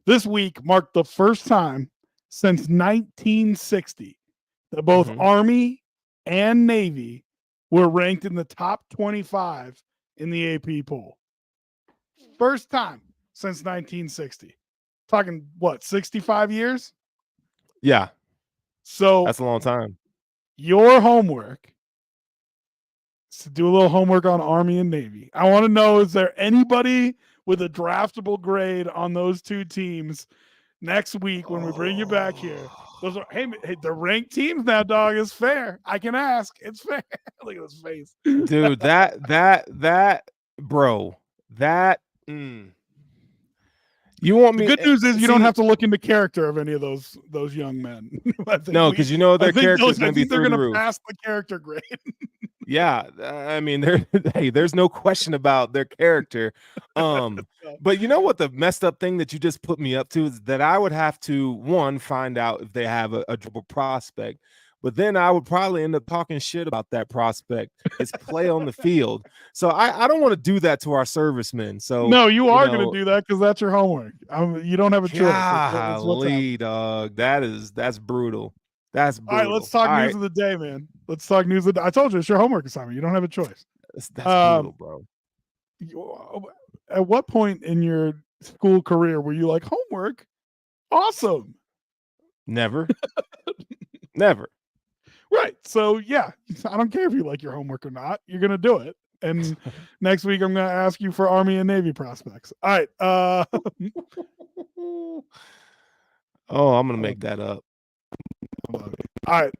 This week marked the first time since 1960 that both Army and Navy were ranked in the top 25 in the AP poll. First time since 1960. Talking, 65 years? Yeah. So that's a long time. Your homework is to do a little homework on Army and Navy. I want to know, is there anybody with a draftable grade on those two teams next week when we bring you back here? Those are the ranked teams now, dog. Is fair. I can ask. It's fair. Look at his face. Dude, that bro, that you want me? The good news is you don't have to look into character of any of those young men. No, because their character is going to be through the roof. Pass the character grade. Yeah, I mean, there's no question about their character. But you know what the messed up thing that you just put me up to is that I would have to find out if they have a dribble prospect, but then I would probably end up talking shit about that prospect, his play on the field. So I don't want to do that to our servicemen. So no, you are going to do that because that's your homework. You don't have a choice. Golly, dog, that's brutal. That's brutal. All right, let's talk news of the day, man. Let's talk news of the day. I told you, it's your homework assignment. You don't have a choice. That's brutal, bro. At what point in your school career were you like, homework? Awesome. Never. Never. Right. So, yeah, I don't care if you like your homework or not. You're going to do it. And next week, I'm going to ask you for Army and Navy prospects. All right. I'm going to make that up. All right.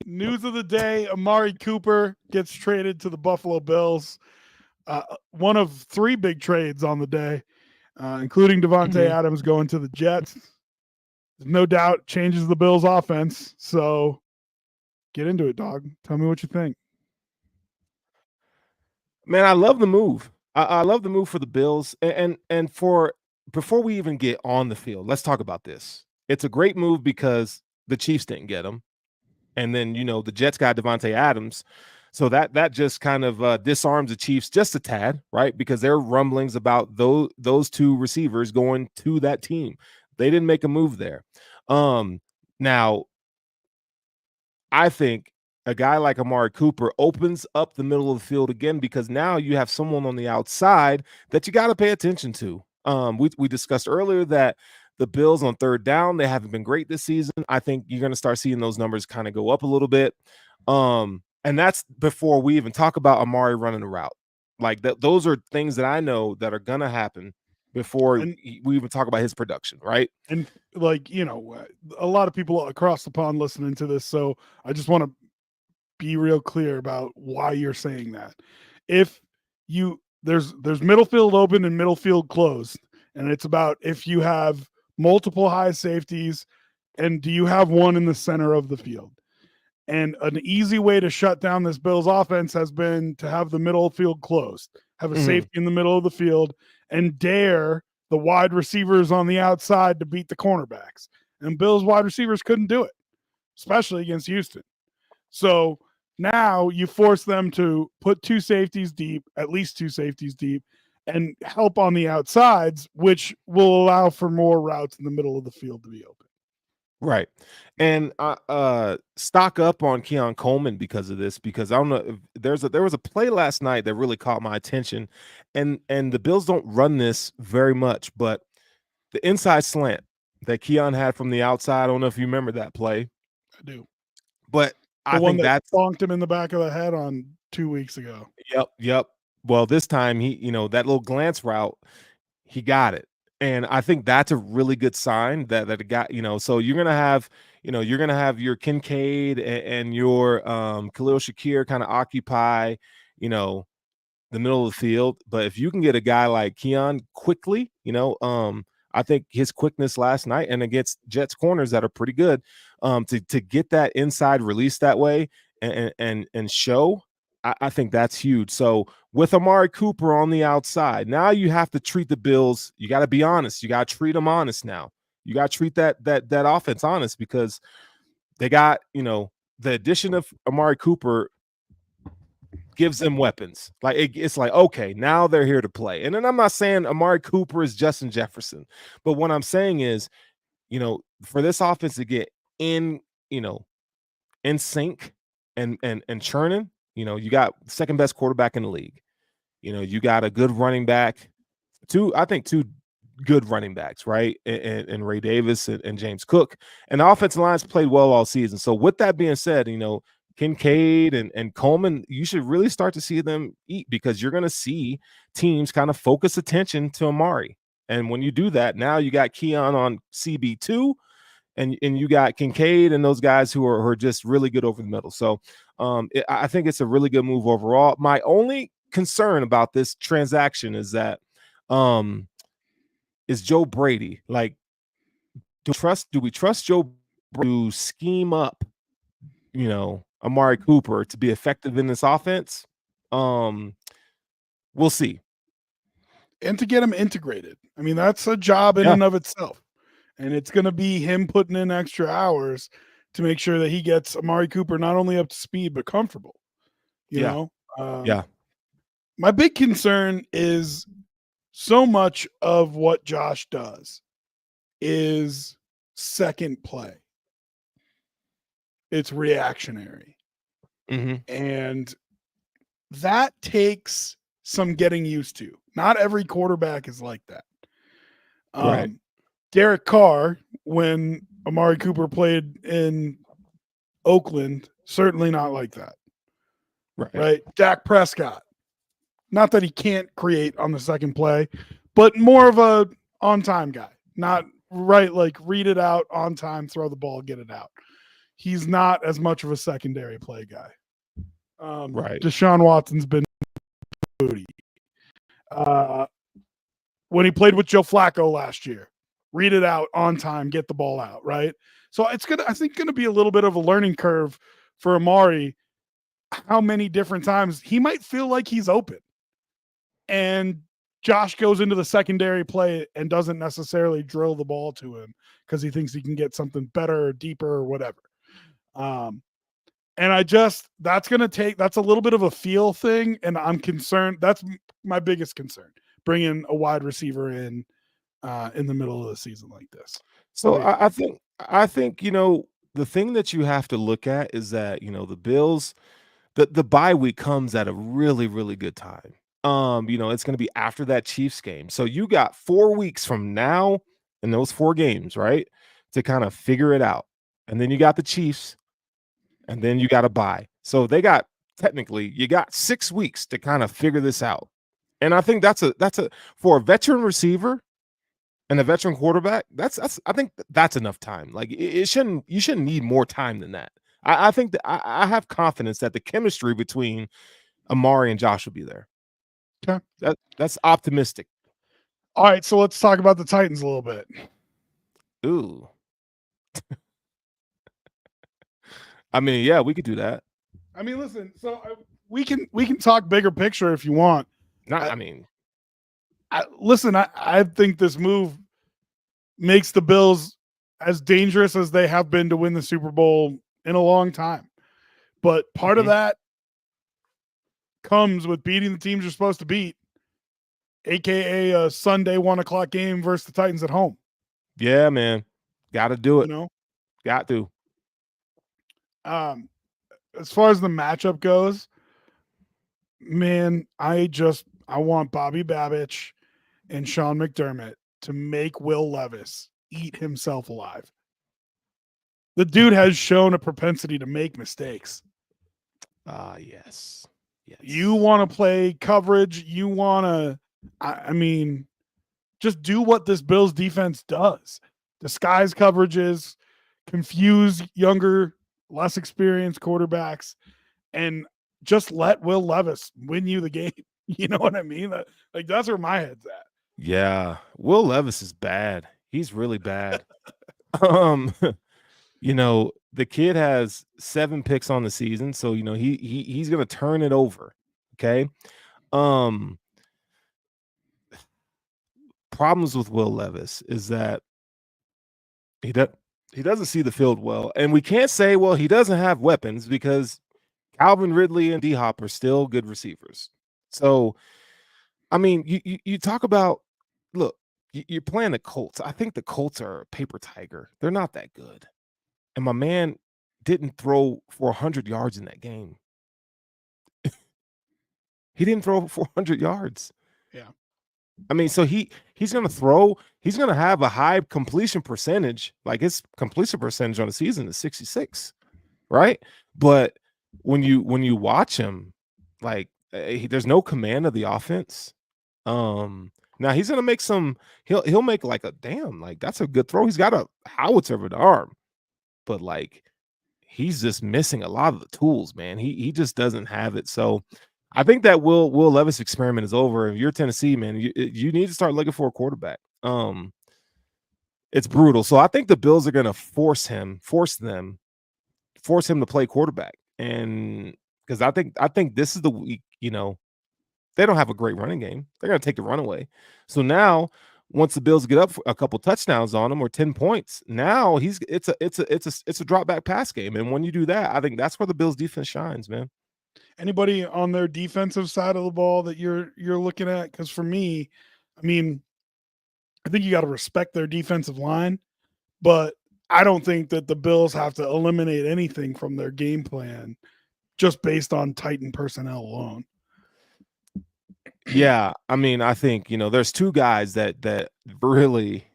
News of the day, Amari Cooper gets traded to the Buffalo Bills. One of 3 big trades on the day, including Devontae Adams going to the Jets. No doubt changes the Bills' offense. So get into it, dog. Tell me what you think. Man, I love the move. I love the move for the Bills. And before we even get on the field, let's talk about this. It's a great move because the Chiefs didn't get him. And then, the Jets got Devontae Adams. So that just kind of disarms the Chiefs just a tad, right? Because there are rumblings about those 2 receivers going to that team. They didn't make a move there. Now Now, I think a guy like Amari Cooper opens up the middle of the field again because now you have someone on the outside that you got to pay attention to. We discussed earlier that the Bills on third down, they haven't been great this season. I think you're going to start seeing those numbers kind of go up a little bit. And that's before we even talk about Amari running a route. Like those are things that I know that are going to happen before we even talk about his production, right? And like, you know, a lot of people across the pond listening to this, so I just want to be real clear about why you're saying that. If you there's middle field open and middle field closed, and it's about if you have multiple high safeties and do you have one in the center of the field. And an easy way to shut down this Bills offense has been to have the middle field closed, have a safety in the middle of the field, and dare the wide receivers on the outside to beat the cornerbacks. And Bills wide receivers couldn't do it, especially against Houston. So now you force them to put two safeties deep, at least two safeties deep, and help on the outsides, which will allow for more routes in the middle of the field to be open. Right. And stock up on Keon Coleman because of this, because I don't know if there was a play last night that really caught my attention, and the Bills don't run this very much, but the inside slant that Keon had from the outside, I don't know if you remember that play. I do. But I think that's bonked him in the back of the head on 2 weeks ago. Yep. Well, this time he, that little glance route, he got it. And I think that's a really good sign that it got, so you're going to have your Kincaid and your Khalil Shakir kind of occupy, the middle of the field. But if you can get a guy like Keon quickly, I think his quickness last night and against Jets corners that are pretty good, to get that inside release that way and show, I think that's huge. So with Amari Cooper on the outside, now you have to treat the Bills. You got to be honest. You got to treat them honest now. You got to treat that offense honest, because they got, the addition of Amari Cooper gives them weapons. Like it's like, okay, now they're here to play. And then I'm not saying Amari Cooper is Justin Jefferson, but what I'm saying is, for this offense to get in sync and churning, you got second best quarterback in the league. You got a good running back, two good running backs, right? And Ray Davis and James Cook. And the offensive line's played well all season. So with that being said, Kincaid and Coleman, you should really start to see them eat, because you're going to see teams kind of focus attention to Amari. And when you do that, now you got Keon on CB2, and you got Kincaid and those guys who are just really good over the middle. So I think it's a really good move overall. My only concern about this transaction is that is Joe Brady. Like, do we trust Joe Brady to scheme up, Amari Cooper to be effective in this offense? We'll see. And to get him integrated. I mean, that's a job in and of itself. And it's going to be him putting in extra hours to make sure that he gets Amari Cooper not only up to speed, but comfortable. You know? My big concern is so much of what Josh does is second play. It's reactionary. And that takes some getting used to. Not every quarterback is like that. Right. Derek Carr, when Amari Cooper played in Oakland, certainly not like that. Right. Dak Prescott, not that he can't create on the second play, but more of a on-time guy. Not like read it out on time, throw the ball, get it out. He's not as much of a secondary play guy. Deshaun Watson's been booty. When he played with Joe Flacco last year, read it out on time, get the ball out, right? So it's I think gonna be a little bit of a learning curve for Amari. How many different times he might feel like he's open, and Josh goes into the secondary play and doesn't necessarily drill the ball to him because he thinks he can get something better or deeper or whatever. And that's a little bit of a feel thing. And I'm concerned. That's my biggest concern, bringing a wide receiver in the middle of the season like this. So I think, the thing that you have to look at is that, the Bills, the bye week comes at a really, really good time. It's going to be after that Chiefs game. So you got 4 weeks from now in those 4 games, right? To kind of figure it out. And then you got the Chiefs, and then you got a bye. So you got 6 weeks to kind of figure this out. And I think that's a for a veteran receiver and a veteran quarterback, I think that's enough time. Like you shouldn't need more time than that. I think that I have confidence that the chemistry between Amari and Josh will be there. Okay. That's optimistic. All right, so let's talk about the Titans a little bit. Ooh. I mean, yeah, we could do that. I mean, listen, so we can talk bigger picture if you want. Listen, I think this move makes the Bills as dangerous as they have been to win the Super Bowl in a long time. But part of that comes with beating the teams you're supposed to beat, aka a Sunday 1:00 game versus the Titans at home. Yeah, man. Got to do it. Got to. As far as the matchup goes, man, I want Bobby Babich and Sean McDermott to make Will Levis eat himself alive. The dude has shown a propensity to make mistakes. Yes. You want to play coverage. You want to, just do what this Bills defense does. Disguise coverages, confuse younger, less experienced quarterbacks, and just let Will Levis win you the game. You know what I mean? That's where my head's at. Yeah. Will Levis is bad. He's really bad. The kid has 7 picks on the season, so he's going to turn it over. Okay? Problems with Will Levis is that he doesn't see the field well, and we can't say, well, he doesn't have weapons because Calvin Ridley and D-Hop are still good receivers. So, I mean, you talk about, look, you're playing the Colts. I think the Colts are a paper tiger. They're not that good. And my man didn't throw for 100 yards in that game. He didn't throw for 400 yards. Yeah. I mean, so he's going to throw. He's going to have a high completion percentage. Like his completion percentage on the season is 66, right? But when you watch him, like there's no command of the offense. Now he's going to make some. He'll make like that's a good throw. He's got a howitzer of an arm, but like he's just missing a lot of the tools, man. He just doesn't have it. So I think that Will Levis experiment is over. If you're Tennessee, man, you need to start looking for a quarterback. It's brutal. So I think the Bills are going to force him to play quarterback. And because I think this is the week, they don't have a great running game. They're going to take the run away. So now once the Bills get up for a couple touchdowns on him or 10 points, now it's a drop back pass game. And when you do that, I think that's where the Bills defense shines, man. Anybody on their defensive side of the ball that you're looking at? Because for me, I think you got to respect their defensive line, but I don't think that the Bills have to eliminate anything from their game plan just based on Titan personnel alone. Yeah, I think there's 2 guys that really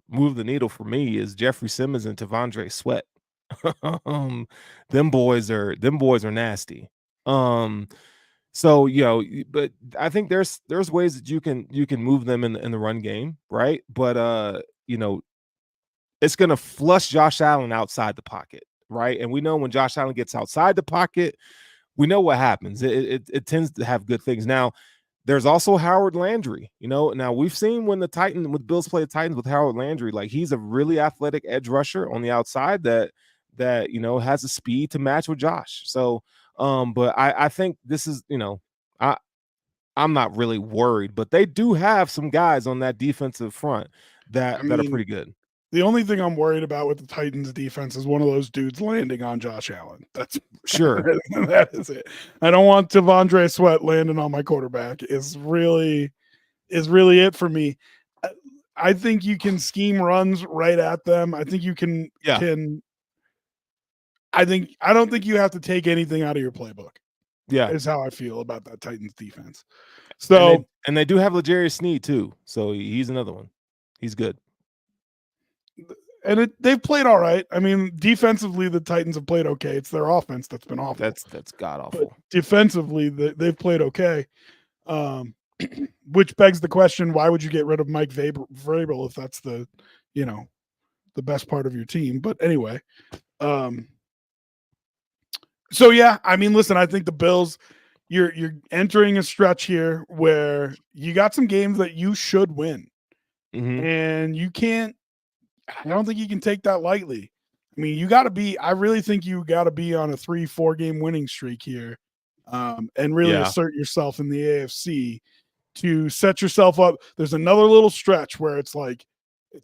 move the needle for me is Jeffrey Simmons and T'Vondre Sweat. Them boys are nasty. So but I think there's ways that you can move them in the run game, right? But it's gonna flush Josh Allen outside the pocket, right? And we know when Josh Allen gets outside the pocket, we know what happens. It tends to have good things. Now, there's also Howard Landry. Now we've seen when the Bills play the Titans with Howard Landry, like he's a really athletic edge rusher on the outside that has the speed to match with Josh. So, but I think this is, I'm not really worried, but they do have some guys on that defensive front that are pretty good. The only thing I'm worried about with the Titans defense is one of those dudes landing on Josh Allen. That's sure. That is it. I don't want T'Vondre Sweat landing on my quarterback. Is really it for me. I think you can scheme runs right at them. I think you can I don't think you have to take anything out of your playbook. Yeah, Is how I feel about that Titans defense. and So they do have L'Jarius Sneed too, so he's another one. He's good. and they've played all right. I mean, defensively, the Titans have played okay. It's their offense that's been awful. That's god But awful. defensively, they've played okay. Which begs the question: why would you get rid of Mike Vrabel if that's the best part of your team? But anyway, so yeah, I mean, listen, I think the Bills, you're entering a stretch here where you got some games that you should win, and you can't. I don't think you can take that lightly. I mean, you got to be. I really think you got to be on a 3-4 game winning streak here, and really assert yourself in the AFC to set yourself up. There's another little stretch where it's like,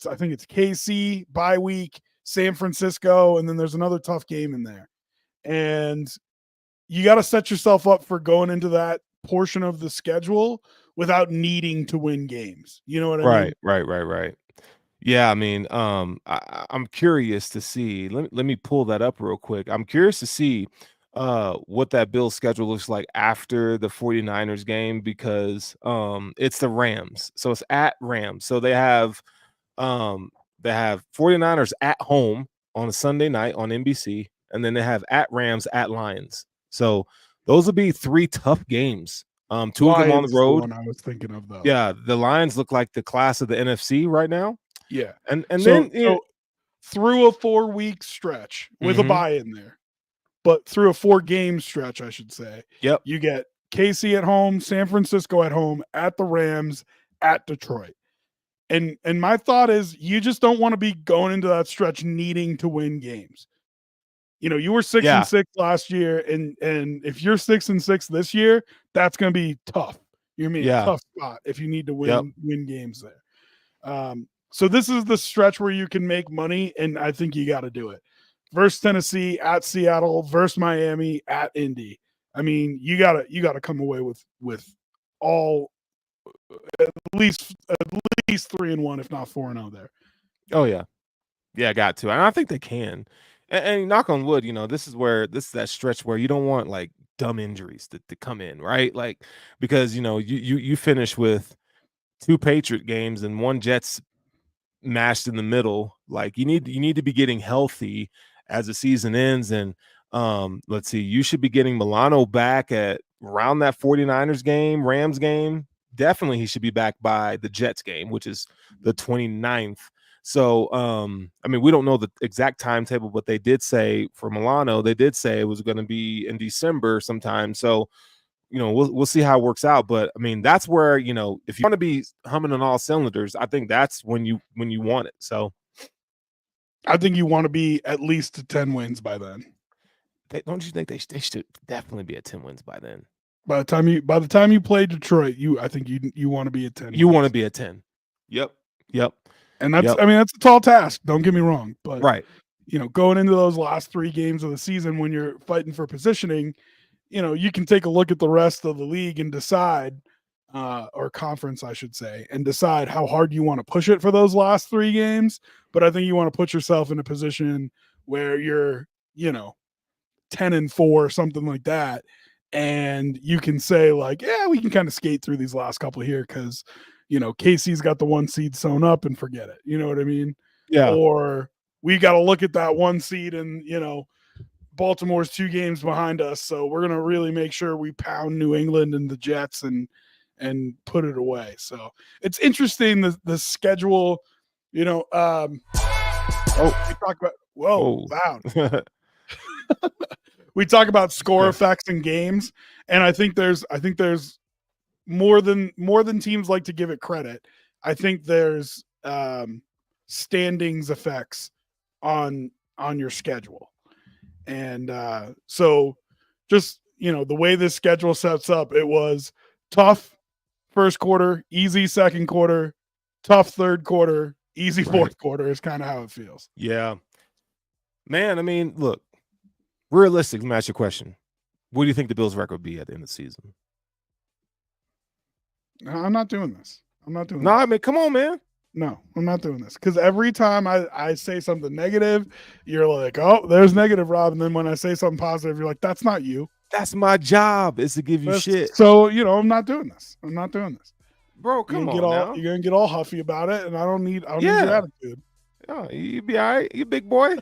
I think it's KC bye week, San Francisco, and then there's another tough game in there. And you got to set yourself up for going into that portion of the schedule without needing to win games. You know what I mean? Right. Yeah, I mean, I'm curious to see. Let me pull that up real quick. I'm curious to see what that Bills schedule looks like after the 49ers game because it's the Rams. So it's at Rams. So they have 49ers at home on a Sunday night on NBC, and then they have at Rams at Lions. So those will be 3 tough games. 2 of them on the road. The one I was thinking of though. Yeah, the Lions look like the class of the NFC right now. Yeah. And so, then through a 4-week stretch with a bye in there, but through a 4-game stretch, I should say. Yep. You get KC at home, San Francisco at home, at the Rams, at Detroit. And my thought is you just don't want to be going into that stretch needing to win games. You were 6-6 last year, and if you're 6-6 this year, that's going to be tough. You're going to be in a tough spot if you need to win games there. So this is the stretch where you can make money, and I think you got to do it. Versus Tennessee, at Seattle, versus Miami, at Indy. I mean, you gotta come away with all at least 3-1, if not 4-0 there. Oh yeah, got to, and I think they can. And knock on wood, this is that stretch where you don't want like dumb injuries to come in, right? Like because you finish with 2 Patriot games and 1 Jets mashed in the middle. Like you need to be getting healthy as the season ends. And let's see, you should be getting Milano back at around that 49ers game, Rams game. Definitely he should be back by the Jets game, which is the 29th. So I mean, we don't know the exact timetable, but they did say for Milano, they did say it was going to be in December sometime. So we'll see how it works out. But I mean, that's where, if you want to be humming on all cylinders, I think that's when you want it. So I think you want to be at least to 10 wins by then. Don't you think they should definitely be at 10 wins by then? By the time you play Detroit, I think you want to be at 10. You want to be at 10. Yep. And that's I mean, that's a tall task. Don't get me wrong, but right. Going into those last 3 games of the season when you're fighting for positioning, you can take a look at the rest of the league and decide, or conference, I should say, and decide how hard you want to push it for those last 3 games. But I think you want to put yourself in a position where you're, 10-4 or something like that. And you can say like, yeah, we can kind of skate through these last couple here because, Casey's got the 1 seed sewn up and forget it. You know what I mean? Yeah. Or we got to look at that 1 seed and, Baltimore's 2 games behind us. So we're going to really make sure we pound New England and the Jets and put it away. So it's interesting, the schedule, we talk about, loud. We talk about score effects in games. And I think there's more than teams like to give it credit. I think there's standings effects on your schedule. And so just, the way this schedule sets up, it was tough first quarter, easy second quarter, tough third quarter, easy fourth quarter is kind of how it feels. Yeah. Man, I mean, look, realistic, let me ask you a question. What do you think the Bills' record would be at the end of the season? No, I'm not doing this. No, I mean, come on, man. No, I'm not doing this. Because every time I say something negative, you're like, oh, there's negative, Rob. And then when I say something positive, you're like, that's not you. That's my job, is to give you shit. So, I'm not doing this. I'm not doing this. Bro, come on now. You're gonna get all huffy about it, and I don't need your Yeah. attitude. Oh, you be all right. You big boy.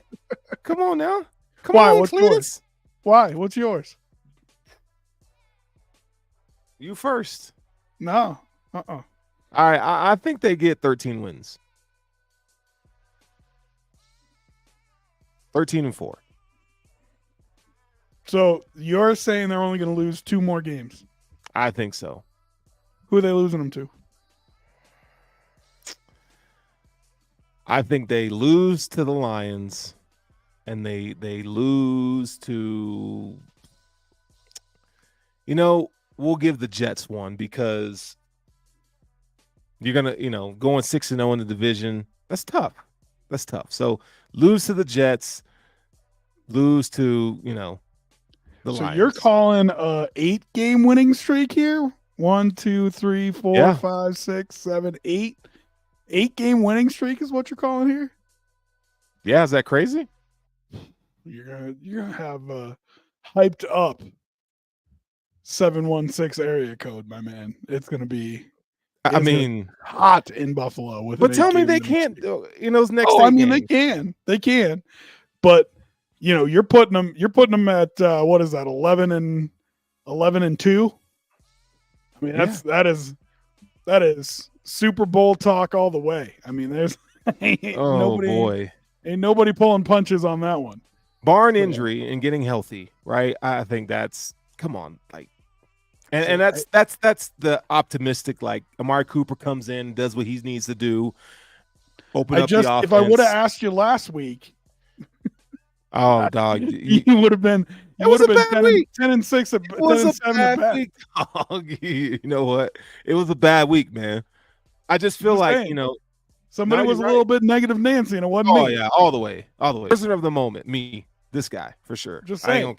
Come on now. Come Why? on, What's Cletus. yours? Why? What's yours? You first. No. All right. I think they get 13 wins. 13-4. So you're saying they're only going to lose 2 more games? I think so. Who are they losing them to? I think they lose to the Lions, and they lose to. We'll give the Jets one because you're gonna, going 6-0 in the division. That's tough. So lose to the Jets, lose to the Lions. You're calling a 8-game winning streak here? 1, 2, 3, 4, 5, 6, 7, 8. 8-game winning streak is what you're calling here? Yeah, is that crazy? You're gonna have hyped up 716 area code, my man. It's gonna be. I mean, hot in Buffalo with. But tell me they can't. Those next. I mean, games. They can. But you're putting them at what is that? 11-2. I mean, that is Super Bowl talk all the way. I mean, there's ain't nobody pulling punches on that one. Barring injury and getting healthy, right? I think that's come on, like, and that's the optimistic. Like Amari Cooper comes in, does what he needs to do, open up the offense. If I would have asked you last week, oh dog, you would have been. It was a bad week. 10-6. It was a bad week. Dog. You know what? It was a bad week, man. I just feel like somebody was a little bit negative Nancy, and it wasn't me. Oh yeah, all the way. Person of the moment, me, this guy for sure. Just saying.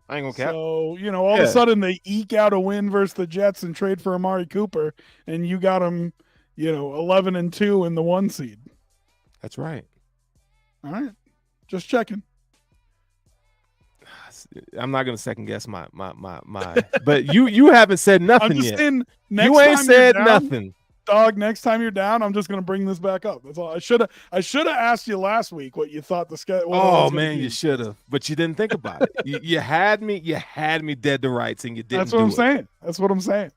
I ain't gonna cap. So all of a sudden they eke out a win versus the Jets and trade for Amari Cooper, and you got him, 11-2 in the 1 seed. That's right. All right, just checking. I'm not gonna second guess my. But you haven't said nothing yet. You ain't said nothing. Dog, next time you're down, I'm just gonna bring this back up. That's all. I should have asked you last week what you thought the schedule. Oh man, you should have, but you didn't think about it. You had me dead to rights, and you didn't. That's what I'm saying. That's what I'm saying.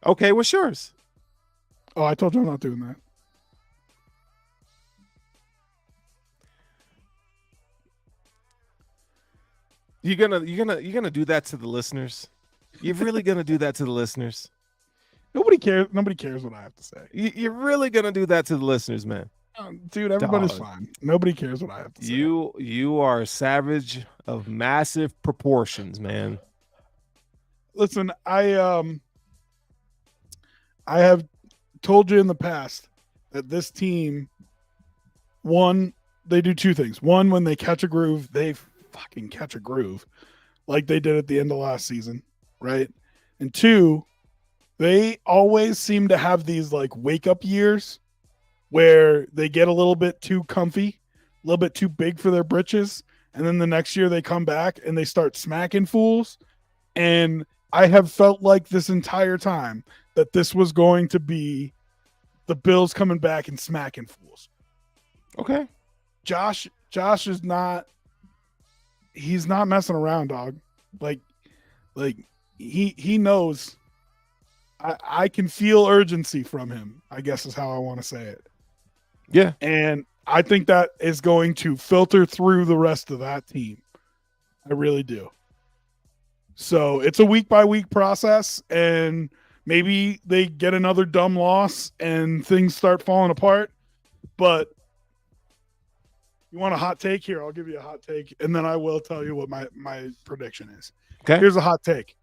Okay, what's yours? Oh, I told you I'm not doing that. You're gonna do that to the listeners? You're really gonna do that to the listeners? Nobody cares. Nobody cares what I have to say. You're really gonna do that to the listeners, man? Dude, everybody's fine. Nobody cares what I have to say. You are a savage of massive proportions, man. Listen, I have told you in the past that this team, one, they do 2 things. One, when they catch a groove, they fucking catch a groove like they did at the end of last season, right? And 2, they always seem to have these like wake up years where they get a little bit too comfy, a little bit too big for their britches. And then the next year they come back and they start smacking fools. And I have felt like this entire time that this was going to be the Bills coming back and smacking fools. Okay. Josh is not, he's not messing around, dog. Like he knows. I can feel urgency from him, I guess is how I want to say it. Yeah. And I think that is going to filter through the rest of that team. I really do. So it's a week-by-week process, and maybe they get another dumb loss and things start falling apart. But you want a hot take? Here, I'll give you a hot take, and then I will tell you what my prediction is. Okay. Here's a hot take.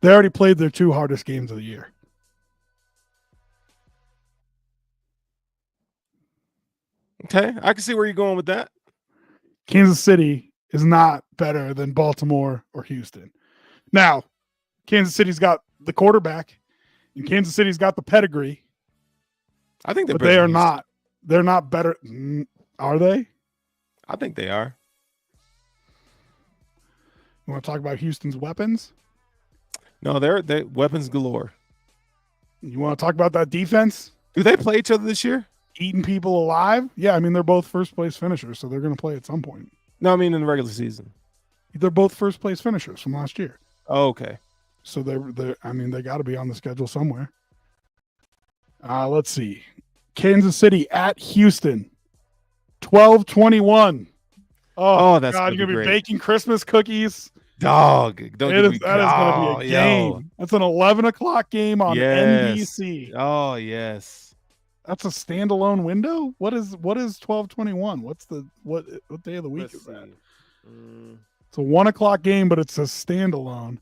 They already played their 2 hardest games of the year. Okay, I can see where you're going with that. Kansas City is not better than Baltimore or Houston. Now, Kansas City's got the quarterback, And Kansas City's got the pedigree. I think they are not. They're not better. Are they? I think they are. You want to talk about Houston's weapons? No, they're weapons galore. You want to talk about that defense? Do they play each other this year? Eating people alive? Yeah, I mean, they're both first-place finishers, so they're going to play at some point. No, I mean in the regular season. They're both first-place finishers from last year. Oh, okay. So they got to be on the schedule somewhere. Let's see. Kansas City at Houston. 12-21. Oh, that's God, you're going to be baking Christmas cookies. Dog. That is going to be a game. That's an 11 o'clock game on NBC. Oh, yes. That's a standalone window? What is 12-21? What day of the week is that? It's a 1 o'clock game, but it's a standalone.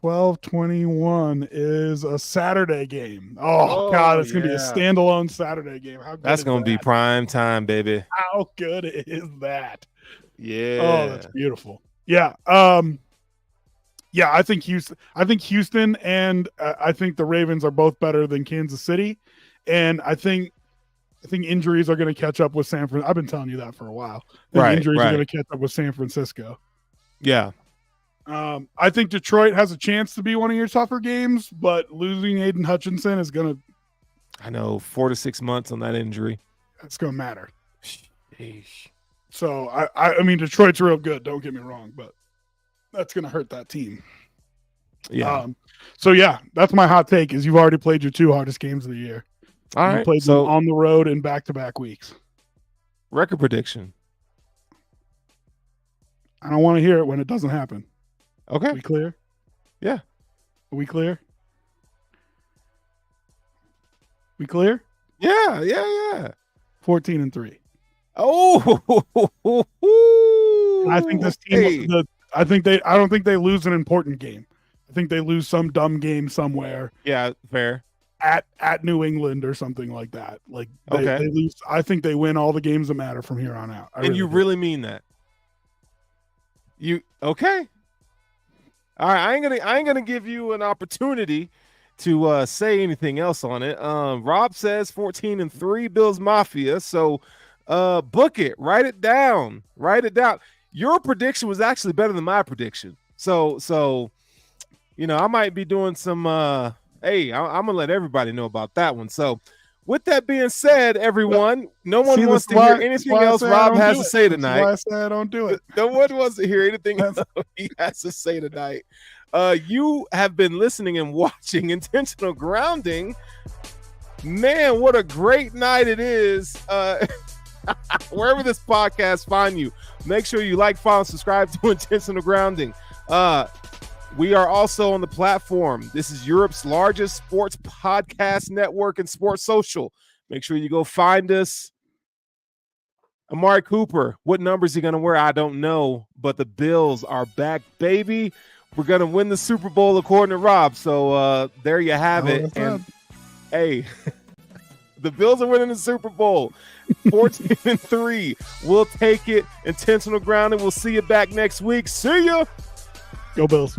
12-21 is a Saturday game. Oh God, it's gonna be a standalone Saturday game. How good that's gonna be prime time, baby. How good is that? Yeah. Oh, that's beautiful. Yeah. Yeah, I think Houston and I think the Ravens are both better than Kansas City, and I think injuries are going to catch up with San Francisco. I've been telling you that for a while. Injuries are going to catch up with San Francisco. Yeah. I think Detroit has a chance to be one of your tougher games, but losing Aiden Hutchinson is going to. I know 4 to 6 months on that injury. That's going to matter. Sheesh. So I mean, Detroit's real good. Don't get me wrong, but that's going to hurt that team. Yeah. So yeah, that's my hot take. Is you've already played your 2 hardest games of the year. All right. You played them on the road in back-to-back weeks. Record prediction. I don't want to hear it when it doesn't happen. Okay. Are we clear? Yeah. Are we clear? We clear? Yeah. 14-3. Oh. I think this team. I don't think they lose an important game. I think they lose some dumb game somewhere. Yeah, fair. At New England or something like that. Like they lose. I think they win all the games that matter from here on out. Really mean that? You okay? All right, I ain't gonna give you an opportunity to say anything else on it. Rob says 14-3 Bills Mafia. So book it, write it down. Your prediction was actually better than my prediction. So I might be doing some hey, I'm gonna let everybody know about that one. So with that being said, everyone, no one wants to hear anything else Rob has to say tonight. That's why I say I don't do it. No one wants to hear anything else he has to say tonight. You have been listening and watching Intentional Grounding. Man, what a great night it is. Wherever this podcast find you, make sure you like, follow, and subscribe to Intentional Grounding. We are also on the platform. This is Europe's largest sports podcast network and sports social. Make sure you go find us. Amari Cooper, what number is he going to wear? I don't know, but the Bills are back, baby. We're going to win the Super Bowl according to Rob. So there you have it. And hey, the Bills are winning the Super Bowl. 14-3. We'll take it. Intentional Grounding. We'll see you back next week. See ya. Go Bills.